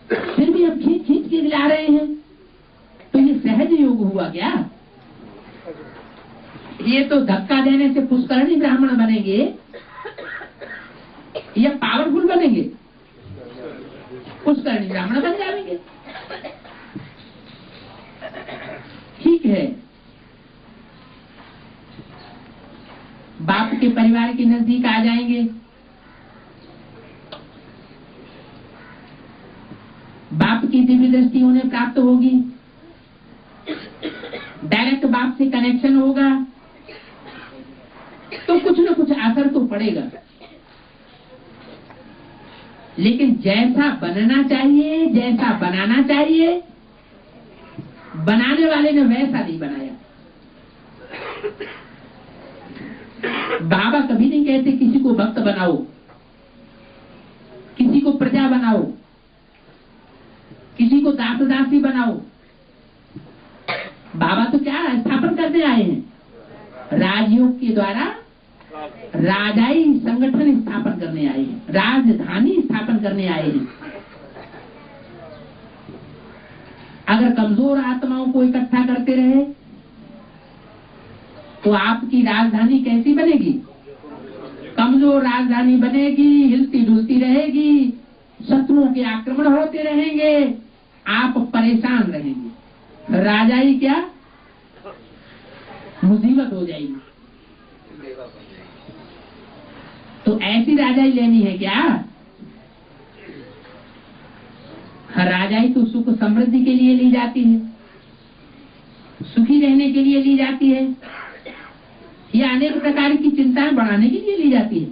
फिर भी हम खींच खींच के ला रहे हैं, तो ये सहज योग हुआ क्या? ये तो धक्का देने से पुष्करणी ब्राह्मण बनेंगे या पावरफुल बनेंगे? पुष्करणी ब्राह्मण बन जाएंगे। ठीक है, बाप के परिवार के नजदीक आ जाएंगे, बाप की दिव्य दृष्टि उन्हें प्राप्त होगी, डायरेक्ट बाप से कनेक्शन होगा, तो कुछ न कुछ असर तो पड़ेगा। लेकिन जैसा बनना चाहिए, जैसा बनाना चाहिए, बनाने वाले ने वैसा नहीं बनाया। बाबा कभी नहीं कहते किसी को भक्त बनाओ, किसी को प्रजा बनाओ, किसी को दास दासी बनाओ। बाबा तो क्या स्थापन करने आए हैं? राजयोग के द्वारा राजाई संगठन स्थापन करने आए हैं, राजधानी स्थापन करने आए हैं। अगर कमजोर आत्माओं को इकट्ठा करते रहे तो आपकी राजधानी कैसी बनेगी? कमजोर राजधानी बनेगी, हिलती डुलती रहेगी, शत्रुओं के आक्रमण होते रहेंगे, आप परेशान रहेंगे, राजाई क्या मुसीबत हो जाएगी। तो ऐसी राजाई लेनी है क्या? राजाई तो सुख समृद्धि के लिए ली जाती है, सुखी रहने के लिए ली जाती है, या अनेक प्रकार की चिंताएं बढ़ाने के लिए ली जाती है।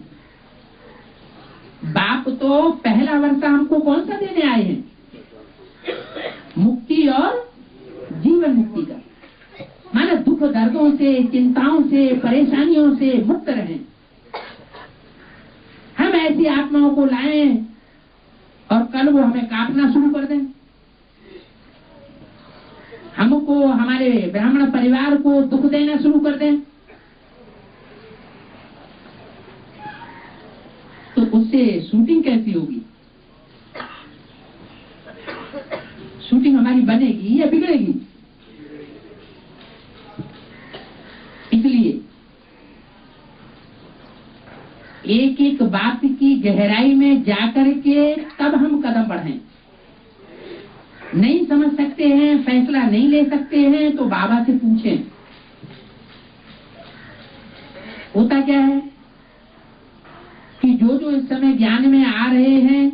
बाप तो पहला वर्षा हमको कौन सा देने आए हैं? मुक्ति और जीवन मुक्ति का, माना दुख दर्दों से, चिंताओं से, परेशानियों से मुक्त रहें। हम ऐसी आत्माओं को लाएं और कल वो हमें काटना शुरू कर दें, हमको, हमारे ब्राह्मण परिवार को दुख देना शुरू कर दें, तो उससे शूटिंग कैसी होगी? शूटिंग हमारी बनेगी या बिगड़ेगी? इसलिए एक एक बात की गहराई में जाकर के तब हम कदम बढ़ाएं। नहीं समझ सकते हैं, फैसला नहीं ले सकते हैं, तो बाबा से पूछें। होता क्या है कि जो जो इस समय ज्ञान में आ रहे हैं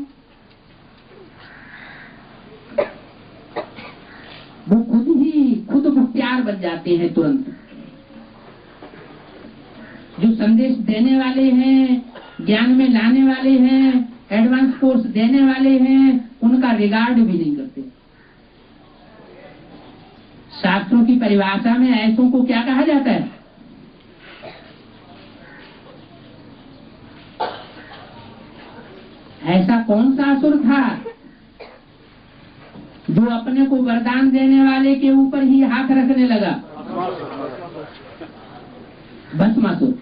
वो खुद मुख्तियार बन जाते हैं तुरंत। जो संदेश देने वाले हैं, ज्ञान में लाने वाले हैं, एडवांस कोर्स देने वाले हैं, उनका रिगार्ड भी नहीं करते। शास्त्रों की परिभाषा में ऐसों को क्या कहा जाता है? ऐसा कौन सा असुर था जो अपने को वरदान देने वाले के ऊपर ही हाथ रखने लगा? भस्मासुर।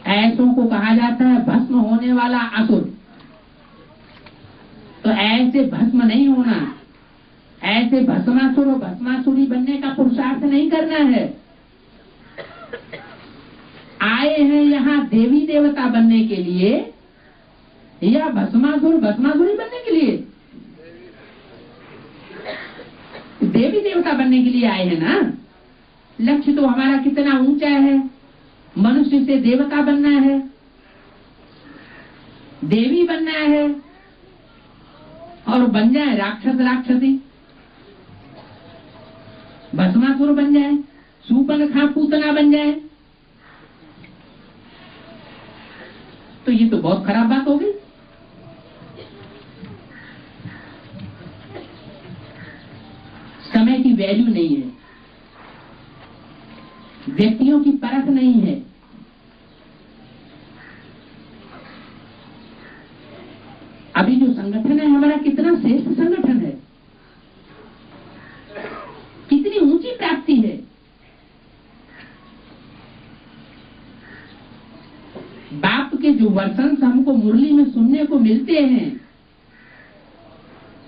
ऐसों को कहा जाता है भस्म होने वाला असुर। तो ऐसे भस्म नहीं होना, ऐसे भस्मासुर और भस्मासुरी बनने का पुरुषार्थ नहीं करना है। आए हैं यहाँ देवी देवता बनने के लिए या भस्मासुर भस्मासुरी बनने के लिए? देवी देवता बनने के लिए आए हैं ना। लक्ष्य तो हमारा कितना ऊंचा है, मनुष्य से देवता बनना है, देवी बनना है और बन जाए राक्षस राक्षसी, भस्मासुर बन जाए, सूपनखा पूतना बन जाए, तो ये तो बहुत खराब बात हो गई। समय की वैल्यू नहीं है, व्यक्तियों की परख नहीं है। अभी जो संगठन है हमारा कितना श्रेष्ठ संगठन है, कितनी ऊंची प्राप्ति है। बाप के जो वर्षन हमको मुरली में सुनने को मिलते हैं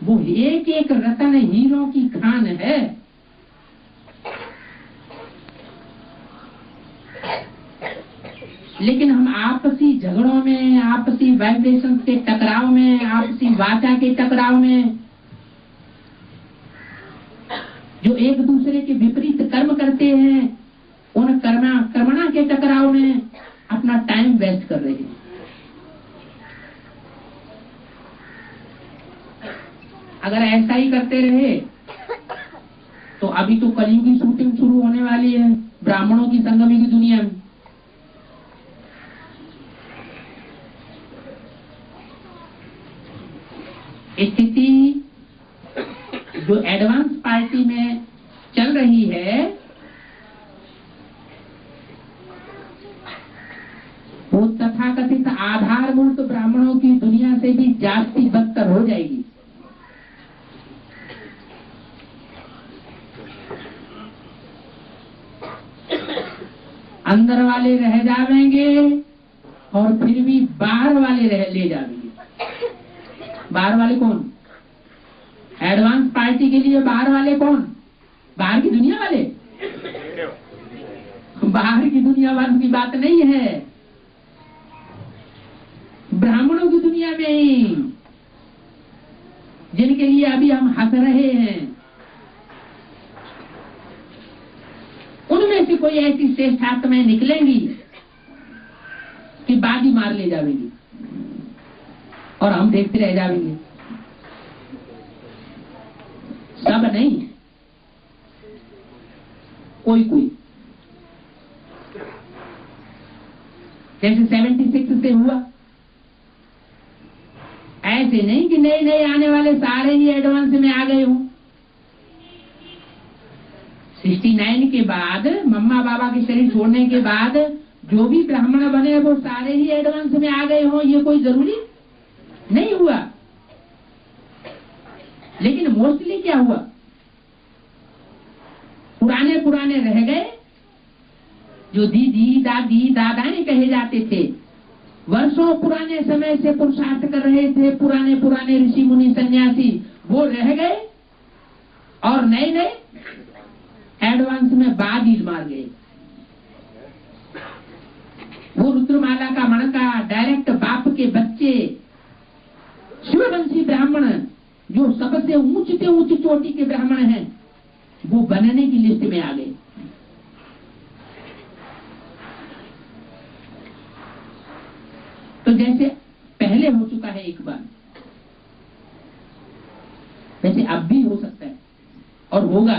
वो एक एक रतन हीरों की खान है। लेकिन हम आपसी झगड़ों में, आपसी वाइब्रेशन के टकराव में, आपसी वाचा के टकराव में, जो एक दूसरे के विपरीत कर्म करते हैं, उन कर्मणा के टकराव में अपना टाइम वेस्ट कर रहे हैं। अगर ऐसा ही करते रहे तो अभी तो कलयुग की शूटिंग शुरू होने वाली है ब्राह्मणों की संगमी की दुनिया में। स्थिति जो एडवांस पार्टी में चल रही है वो तथाकथित आधारभूत ब्राह्मणों की दुनिया से भी जास्ती बदतर हो जाएगी। अंदर वाले रह जाएंगे और फिर भी बाहर वाले ले जाएंगे। बाहर वाले कौन? एडवांस पार्टी के लिए बाहर वाले कौन? बाहर की दुनिया वाले। बाहर की दुनिया वालों की बात नहीं है, ब्राह्मणों की दुनिया में ही, जिनके लिए अभी हम हंस रहे हैं, उनमें से कोई ऐसी श्रेष्ठ आत्माएं निकलेंगी कि बाजी मार ले जाएंगी और हम देखते रह जाएंगे। सब नहीं, कोई कोई, जैसे 76 से हुआ, ऐसे नहीं कि नए नए आने वाले सारे ही एडवांस में आ गए हों। 69 के बाद, मम्मा बाबा के शरीर छोड़ने के बाद जो भी ब्राह्मण बने वो सारे ही एडवांस में आ गए हों, ये कोई जरूरी नहीं हुआ। लेकिन मोस्टली क्या हुआ, पुराने पुराने रह गए, जो दीदी दादी दादाएं कहे जाते थे, वर्षों पुराने समय से पुरुषार्थ कर रहे थे, पुराने पुराने ऋषि मुनि सन्यासी, वो रह गए और नए नए एडवांस में बाजी मार गए। वो रुद्रमाला का मणका डायरेक्ट बाप के बच्चे शिववंशी ब्राह्मण, जो सबसे ऊंची चोटी के ब्राह्मण हैं, वो बनने की लिस्ट में आ गए। तो जैसे पहले हो चुका है एक बार, वैसे अब भी हो सकता है और होगा।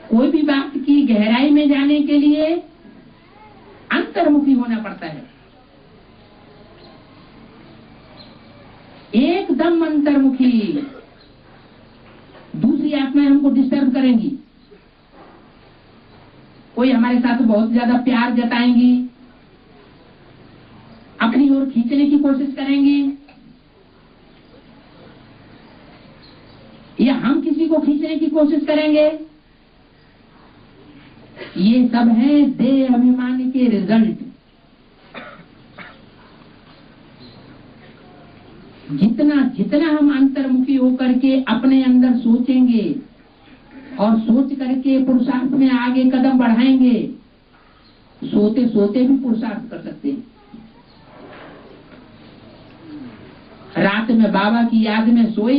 कोई भी बात की गहराई में जाने के लिए अंतर्मुखी होना पड़ता है, एकदम अंतर्मुखी। दूसरी आत्माएं हमको डिस्टर्ब करेंगी, कोई हमारे साथ बहुत ज्यादा प्यार जताएंगी, अपनी ओर खींचने की कोशिश करेंगी, या हम किसी को खींचने की कोशिश करेंगे। ये सब है देह अभिमान के रिजल्ट। जितना जितना हम अंतर्मुखी होकर के अपने अंदर सोचेंगे और सोच करके पुरुषार्थ में आगे कदम बढ़ाएंगे, सोते सोते भी पुरुषार्थ कर सकते हैं। रात में बाबा की याद में सोए,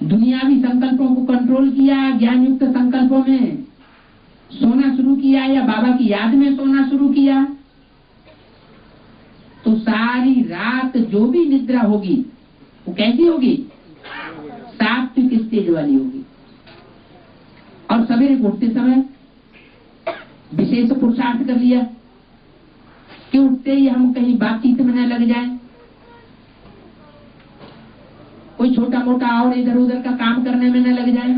दुनियावी संकल्पों को कंट्रोल किया, ज्ञान युक्त संकल्पों में सोना शुरू किया या बाबा की याद में सोना शुरू किया, तो सारी रात जो भी निद्रा होगी वो कैसी होगी? सात्विक स्टेज वाली होगी। और सवेरे उठते समय विशेष पुरुषार्थ कर लिया कि उठते ही हम कहीं बातचीत में न लग जाएं, कोई छोटा मोटा और इधर उधर का काम करने में न लग जाए।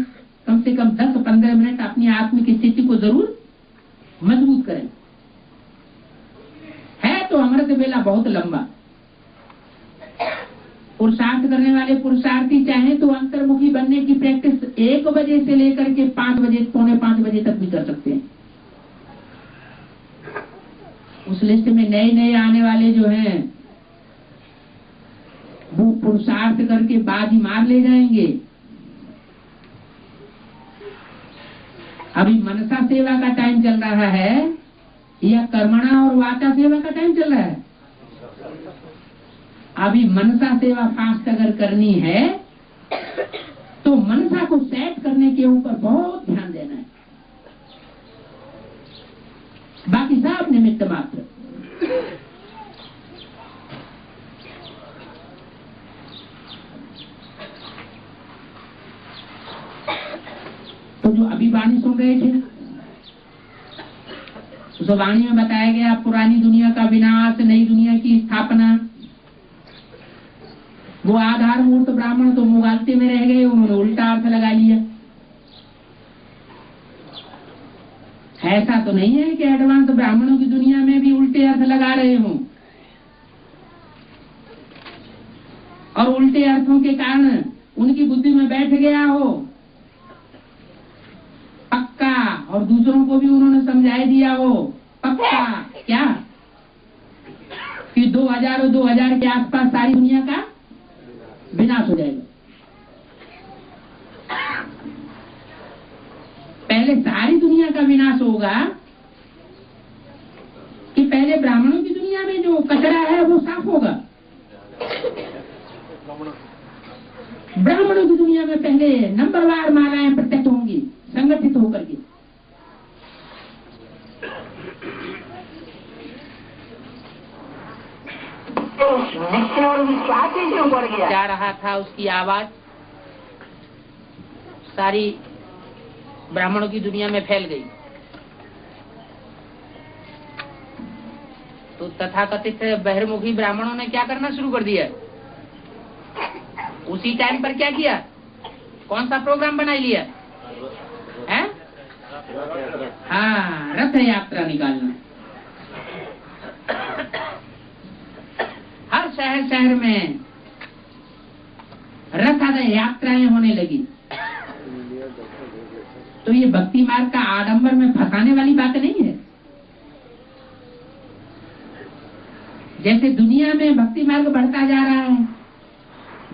कम से कम 10-15 मिनट अपनी आत्मिक स्थिति को जरूर मजबूत करें। है तो अमृत बेला बहुत लंबा। पुरुषार्थ करने वाले पुरुषार्थी चाहे तो अंतर्मुखी बनने की प्रैक्टिस 1 बजे से लेकर के 5 बजे, पौने 5 बजे तक भी कर सकते हैं। उस लिस्ट में नए नए आने वाले जो हैं वो पुरुषार्थ करके बाजी मार ले जाएंगे। अभी मनसा सेवा का टाइम चल रहा है या कर्मणा और वाचा सेवा का टाइम चल रहा है? अभी मनसा सेवा फास्ट अगर करनी है तो मनसा को सेट करने के ऊपर बहुत ध्यान देना है, बाकी सब निमित्त मात्र। तो जो अभी वाणी सुन रहे थे, उस वाणी में बताया गया पुरानी दुनिया का विनाश, नई दुनिया की स्थापना। वो आधार मूर्त ब्राह्मण तो मुगालते में रह गए, उन्होंने उल्टा अर्थ लगा लिया। ऐसा तो नहीं है कि एडवांस ब्राह्मणों की दुनिया में भी उल्टे अर्थ लगा रहे हों और उल्टे अर्थों के कारण उनकी बुद्धि में बैठ गया हो पक्का, और दूसरों को भी उन्होंने समझाई दिया हो पक्का क्या कि 2000 के आसपास सारी दुनिया का विनाश हो जाएगा। पहले सारी दुनिया का विनाश होगा कि पहले ब्राह्मणों की दुनिया में जो कचरा है वो साफ होगा? ब्राह्मणों की दुनिया में पहले नंबरवार मालाएं प्रत्यक्ष होंगी संगठित होकर के। जा रहा था उसकी आवाज सारी ब्राह्मणों की दुनिया में फैल गई। तो तथाकथित बहिर्मुखी ब्राह्मणों ने क्या करना शुरू कर दिया? उसी टाइम पर क्या किया? कौन सा प्रोग्राम बना लिया है? हाँ, रथ यात्रा निकालना। हर शहर में रथ यात्राएं होने लगी। तो ये भक्ति मार्ग का आडंबर में फंसाने वाली बात नहीं है। जैसे दुनिया में भक्ति मार्ग बढ़ता जा रहा है,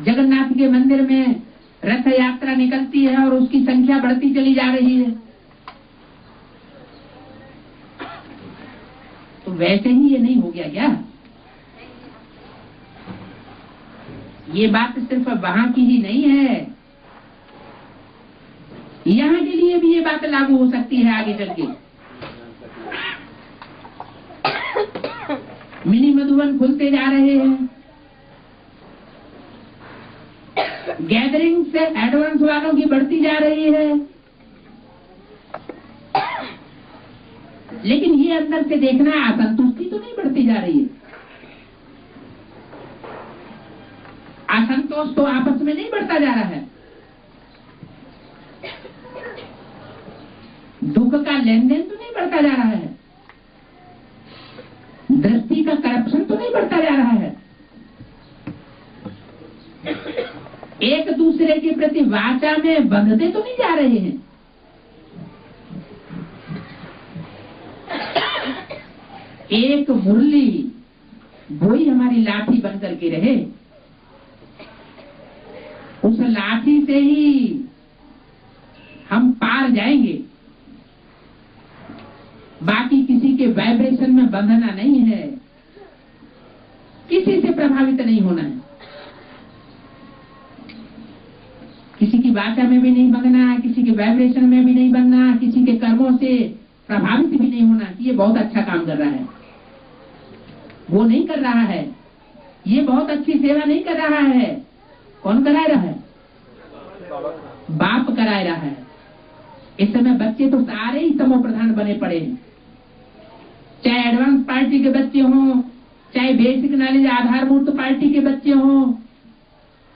जगन्नाथ के मंदिर में रथ यात्रा निकलती है और उसकी संख्या बढ़ती चली जा रही है, तो वैसे ही ये नहीं हो गया क्या? ये बात सिर्फ वहां की ही नहीं है, यहाँ के लिए भी ये बात लागू हो सकती है आगे चल के। मिनी मधुबन खुलते जा रहे हैं, गैदरिंग से एडवांस वालों की बढ़ती जा रही है, लेकिन ये अंदर से देखना असंतुष्टि तो नहीं बढ़ती जा रही है। असंतोष तो आपस में नहीं बढ़ता जा रहा है, दुख का लेन देन तो नहीं बढ़ता जा रहा है, दृष्टि का करप्शन तो नहीं बढ़ता जा रहा है, एक दूसरे के प्रति वाचा में बंधते तो नहीं जा रहे हैं। एक मुरली वही हमारी लाठी बन करके रहे, उस लाठी से ही हम पार जाएंगे। बाकी किसी के वाइब्रेशन में बंधना नहीं है, किसी से प्रभावित नहीं होना है, किसी की वाचा में भी नहीं बंधना, किसी के वाइब्रेशन में भी नहीं बनना, किसी के कर्मों से प्रभावित भी नहीं होना कि ये बहुत अच्छा काम कर रहा है, वो नहीं कर रहा है, ये बहुत अच्छी सेवा नहीं कर रहा है। कौन करा रहा है? बाप करा रहा है। इस समय बच्चे तो सारे ही तमो प्रधान बने पड़े हैं, चाहे एडवांस पार्टी के बच्चे हों, चाहे बेसिक नॉलेज आधारभूत पार्टी के बच्चे हों,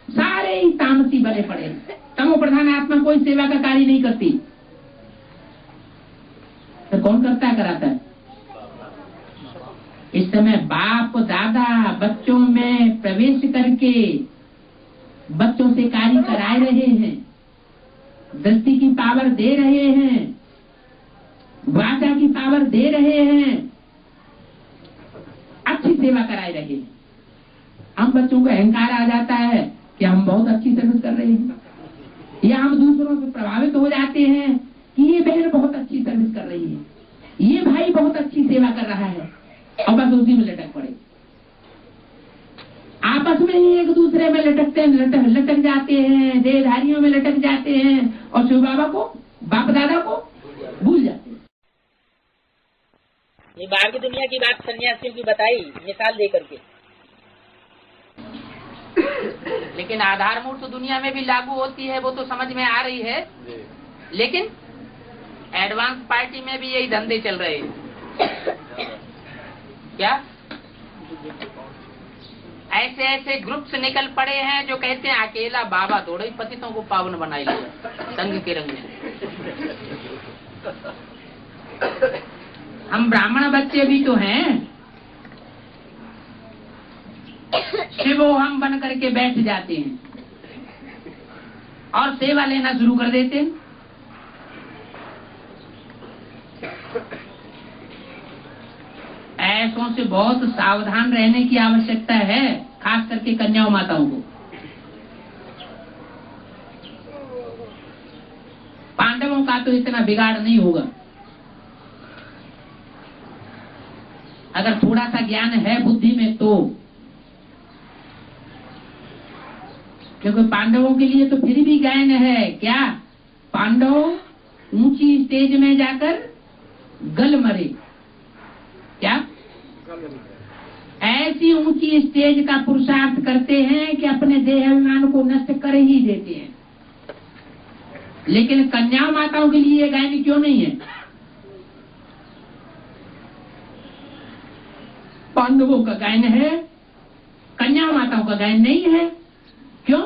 सारे ही तामसी बने पड़े हैं। तमो प्रधान आत्मा कोई सेवा का कार्य नहीं करती, तो कौन करता है, कराता है? इस समय बाप दादा बच्चों में प्रवेश करके बच्चों से कार्य कराए रहे हैं, दृष्टि की पावर दे रहे हैं, वाचा की पावर दे रहे हैं, अच्छी सेवा कराए रहे हैं। हम बच्चों को अहंकार आ जाता है कि हम बहुत अच्छी सर्विस कर रहे हैं, या हम दूसरों से प्रभावित हो जाते हैं कि ये बहन बहुत अच्छी सर्विस कर रही है, ये भाई बहुत अच्छी सेवा कर रहा है, और बस उसी में लटक पड़े। आपस में ही एक दूसरे में लटकते हैं, लटक जाते हैं, देहधारियों में लटक जाते हैं, और शिव बाबा को, बाप दादा को भूल जाते हैं। ये बाहर की दुनिया की बात सन्यासियों की बताई मिसाल दे करके, लेकिन आधारमूर्त दुनिया में भी लागू होती है, वो तो समझ में आ रही है। लेकिन एडवांस पार्टी में भी यही धंधे चल रहे हैं। क्या ऐसे ऐसे ग्रुप्स निकल पड़े हैं जो कहते हैं अकेला बाबा थोड़े ही पतितों को पावन बनाए लिया संघ के रंग में। हम ब्राह्मण बच्चे भी तो हैं, शिवो हम बन करके बैठ जाते हैं और सेवा लेना शुरू कर देते हैं। ऐसों से बहुत सावधान रहने की आवश्यकता है, खास करके कन्याओं माताओं को। पांडवों का तो इतना बिगाड़ नहीं होगा, अगर थोड़ा सा ज्ञान है बुद्धि में तो, क्योंकि पांडवों के लिए तो फिर भी गायन है। क्या पांडव ऊंची स्टेज में जाकर गल मरे, क्या ऐसी ऊंची स्टेज का पुरुषार्थ करते हैं कि अपने देह अभिमान को नष्ट कर ही देते हैं। लेकिन कन्या माताओं के लिए गायन क्यों नहीं है? पांडवों का गायन है, कन्या माताओं का गायन नहीं है। क्यों?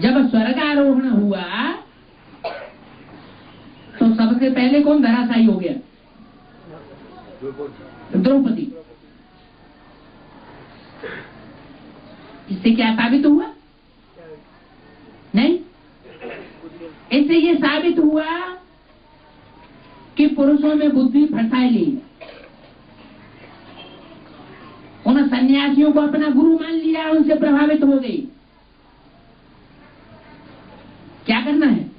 जब स्वर्गारोहण हुआ तो सबसे पहले कौन धराशायी हो गया? द्रौपदी। इससे क्या साबित हुआ? नहीं, इससे ये साबित हुआ कि पुरुषों में बुद्धि फैली, उन सन्यासियों को अपना गुरु मान लिया, उनसे प्रभावित हो गई। क्या करना है?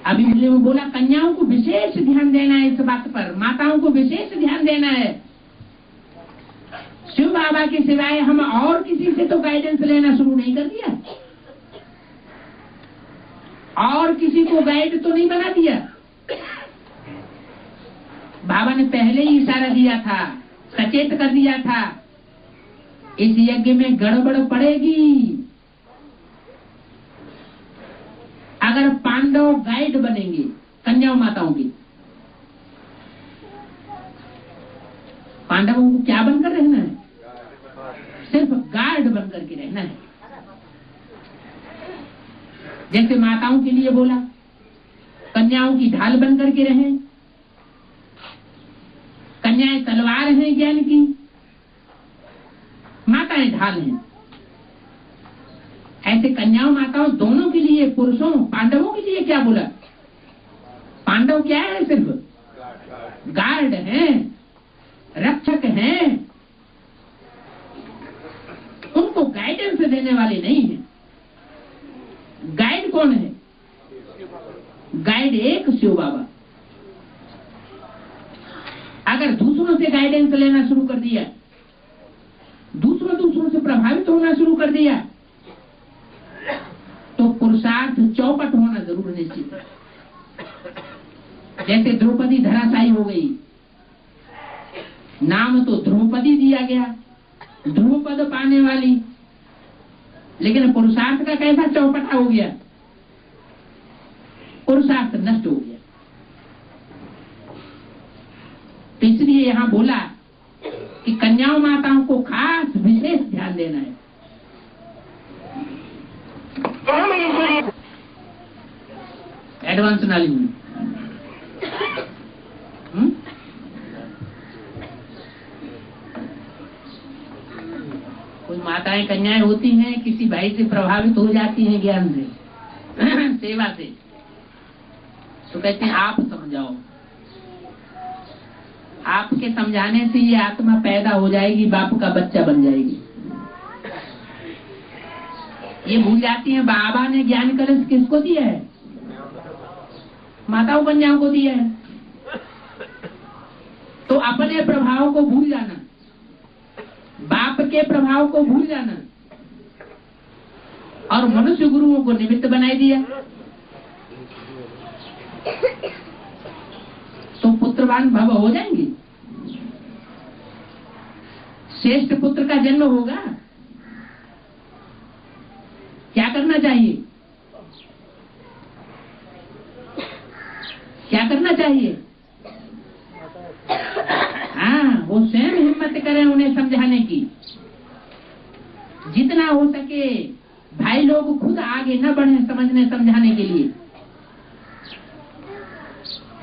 अभी मुझे वो बोला कन्याओं को विशेष ध्यान देना है, इस बात पर माताओं को विशेष ध्यान देना है। शिव बाबा के सिवाय हम और किसी से तो गाइडेंस लेना शुरू नहीं कर दिया, और किसी को गाइड तो नहीं बना दिया। बाबा ने पहले ही इशारा दिया था, सचेत कर दिया था, इस यज्ञ में गड़बड़ पड़ेगी अगर पांडव गाइड बनेंगे कन्याओं माताओं की। पांडवों को क्या बनकर रहना है? सिर्फ गार्ड बनकर के रहना है। जैसे माताओं के लिए बोला कन्याओं की ढाल बनकर के रहें, कन्याएं तलवार हैं ज्ञान की, माताएं ढाल हैं। ऐसे कन्याओं माताओं दोनों के लिए, पुरुषों पांडवों के लिए क्या बोला? पांडव क्या है? सिर्फ गार्ड हैं, रक्षक हैं, उनको गाइडेंस देने वाले नहीं है। गाइड कौन है? गाइड एक शिव बाबा। अगर दूसरों से गाइडेंस लेना शुरू कर दिया, दूसरों से प्रभावित होना शुरू कर दिया, तो पुरुषार्थ चौपट होना जरूर निश्चित है। जैसे द्रौपदी धराशायी हो गई, नाम तो द्रौपदी दिया गया, ध्रुवपद पाने वाली, लेकिन पुरुषार्थ का कैसा चौपटा हो गया? पुरुषार्थ नष्ट हो गया। तो इसलिए यहां बोला कि कन्याओं माताओं को खास विशेष ध्यान देना है। एडवांस नॉलेज में कोई माताएं कन्याएं होती हैं, किसी भाई से प्रभावित हो जाती हैं ज्ञान से सेवा से, तो कहते हैं आप समझाओ। आपके समझाने से ये आत्मा पैदा हो जाएगी, बाप का बच्चा बन जाएगी। ये भूल जाती हैं बाबा ने ज्ञान कलश किसको दिया है? माताओं कन्याओं को दिया है। तो अपने प्रभाव को भूल जाना, बाप के प्रभाव को भूल जाना, और मनुष्य गुरुओं को निमित्त बनाई दिया, तो पुत्रवान भव हो जाएंगे। श्रेष्ठ पुत्र का जन्म होगा। क्या करना चाहिए? क्या करना चाहिए? हाँ, वो स्वयं हिम्मत करें उन्हें समझाने की। जितना हो सके भाई लोग खुद आगे न बढ़े समझने समझाने के लिए।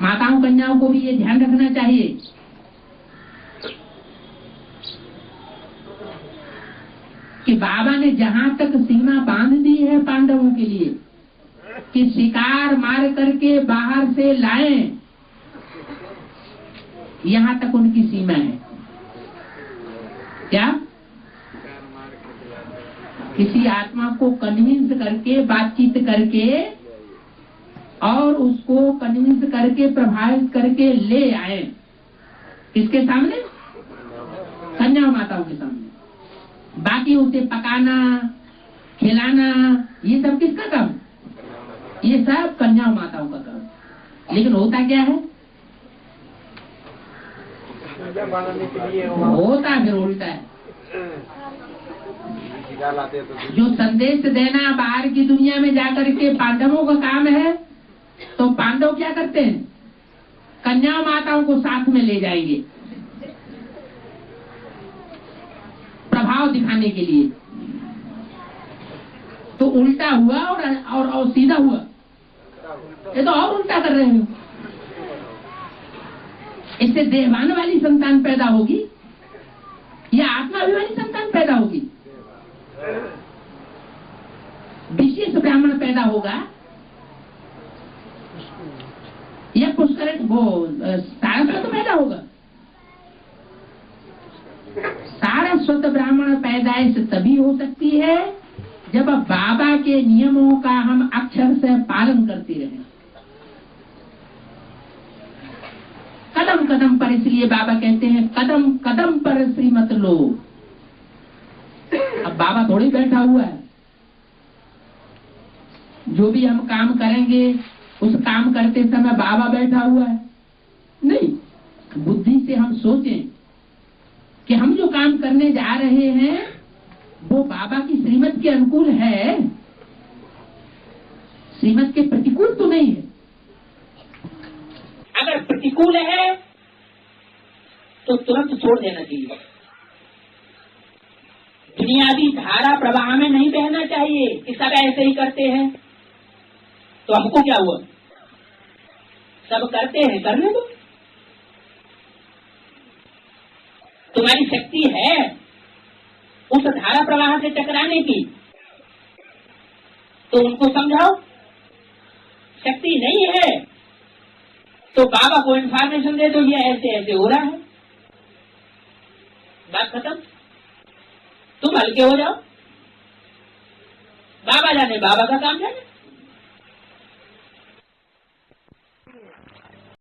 माताओं कन्याओं को भी ये ध्यान रखना चाहिए कि बाबा ने जहां तक सीमा बांध दी है पांडवों के लिए कि शिकार मार करके बाहर से लाएं, यहां तक उनकी सीमा है। क्या? किसी आत्मा को कन्विंस करके, बातचीत करके और उसको कन्विंस करके, प्रभावित करके ले आए। किसके सामने? कन्या माताओं के सामने। बाकी उसे पकाना, खिलाना, ये सब किसका काम? ये सब कन्या माताओं का काम। लेकिन होता क्या है? होता फिर उल्टा है। जो संदेश देना बाहर की दुनिया में जाकर के पांडवों का काम है, तो पांडव क्या करते हैं? कन्या माताओं को साथ में ले जाएंगे प्रभाव दिखाने के लिए। तो उल्टा हुआ और सीधा हुआ। ये तो और उल्टा कर रहे हो। इससे देहवान वाली संतान पैदा होगी या आत्माभिमानी संतान पैदा होगी? विशेष ब्राह्मण पैदा होगा या पुष्कर वो सारस्वत पैदा होगा? सारस्वत ब्राह्मण पैदाइश तभी हो सकती है जब बाबा के नियमों का हम अक्षर से पालन करते रहें। कदम कदम पर, इसलिए बाबा कहते हैं कदम कदम पर श्रीमत लो। अब बाबा थोड़ी बैठा हुआ है। जो भी हम काम करेंगे उस काम करते समय बाबा बैठा हुआ है नहीं। बुद्धि से हम सोचें कि हम जो काम करने जा रहे हैं वो बाबा की श्रीमत के अनुकूल है, श्रीमत के प्रतिकूल तो नहीं है। अगर प्रतिकूल है तो तुरंत छोड़ देना चाहिए। दुनियावी धारा प्रवाह में नहीं बहना चाहिए कि सब ऐसे ही करते हैं तो हमको क्या हुआ, सब करते हैं करने दो। तुम्हारी शक्ति है उस धारा प्रवाह से टकराने की, तो उनको समझाओ। शक्ति नहीं है तो बाबा को इन्फॉर्मेशन दे दो ये ऐसे ऐसे हो रहा है, बात खत्म। तुम हल्के हो जाओ, बाबा जाने बाबा का काम जाने।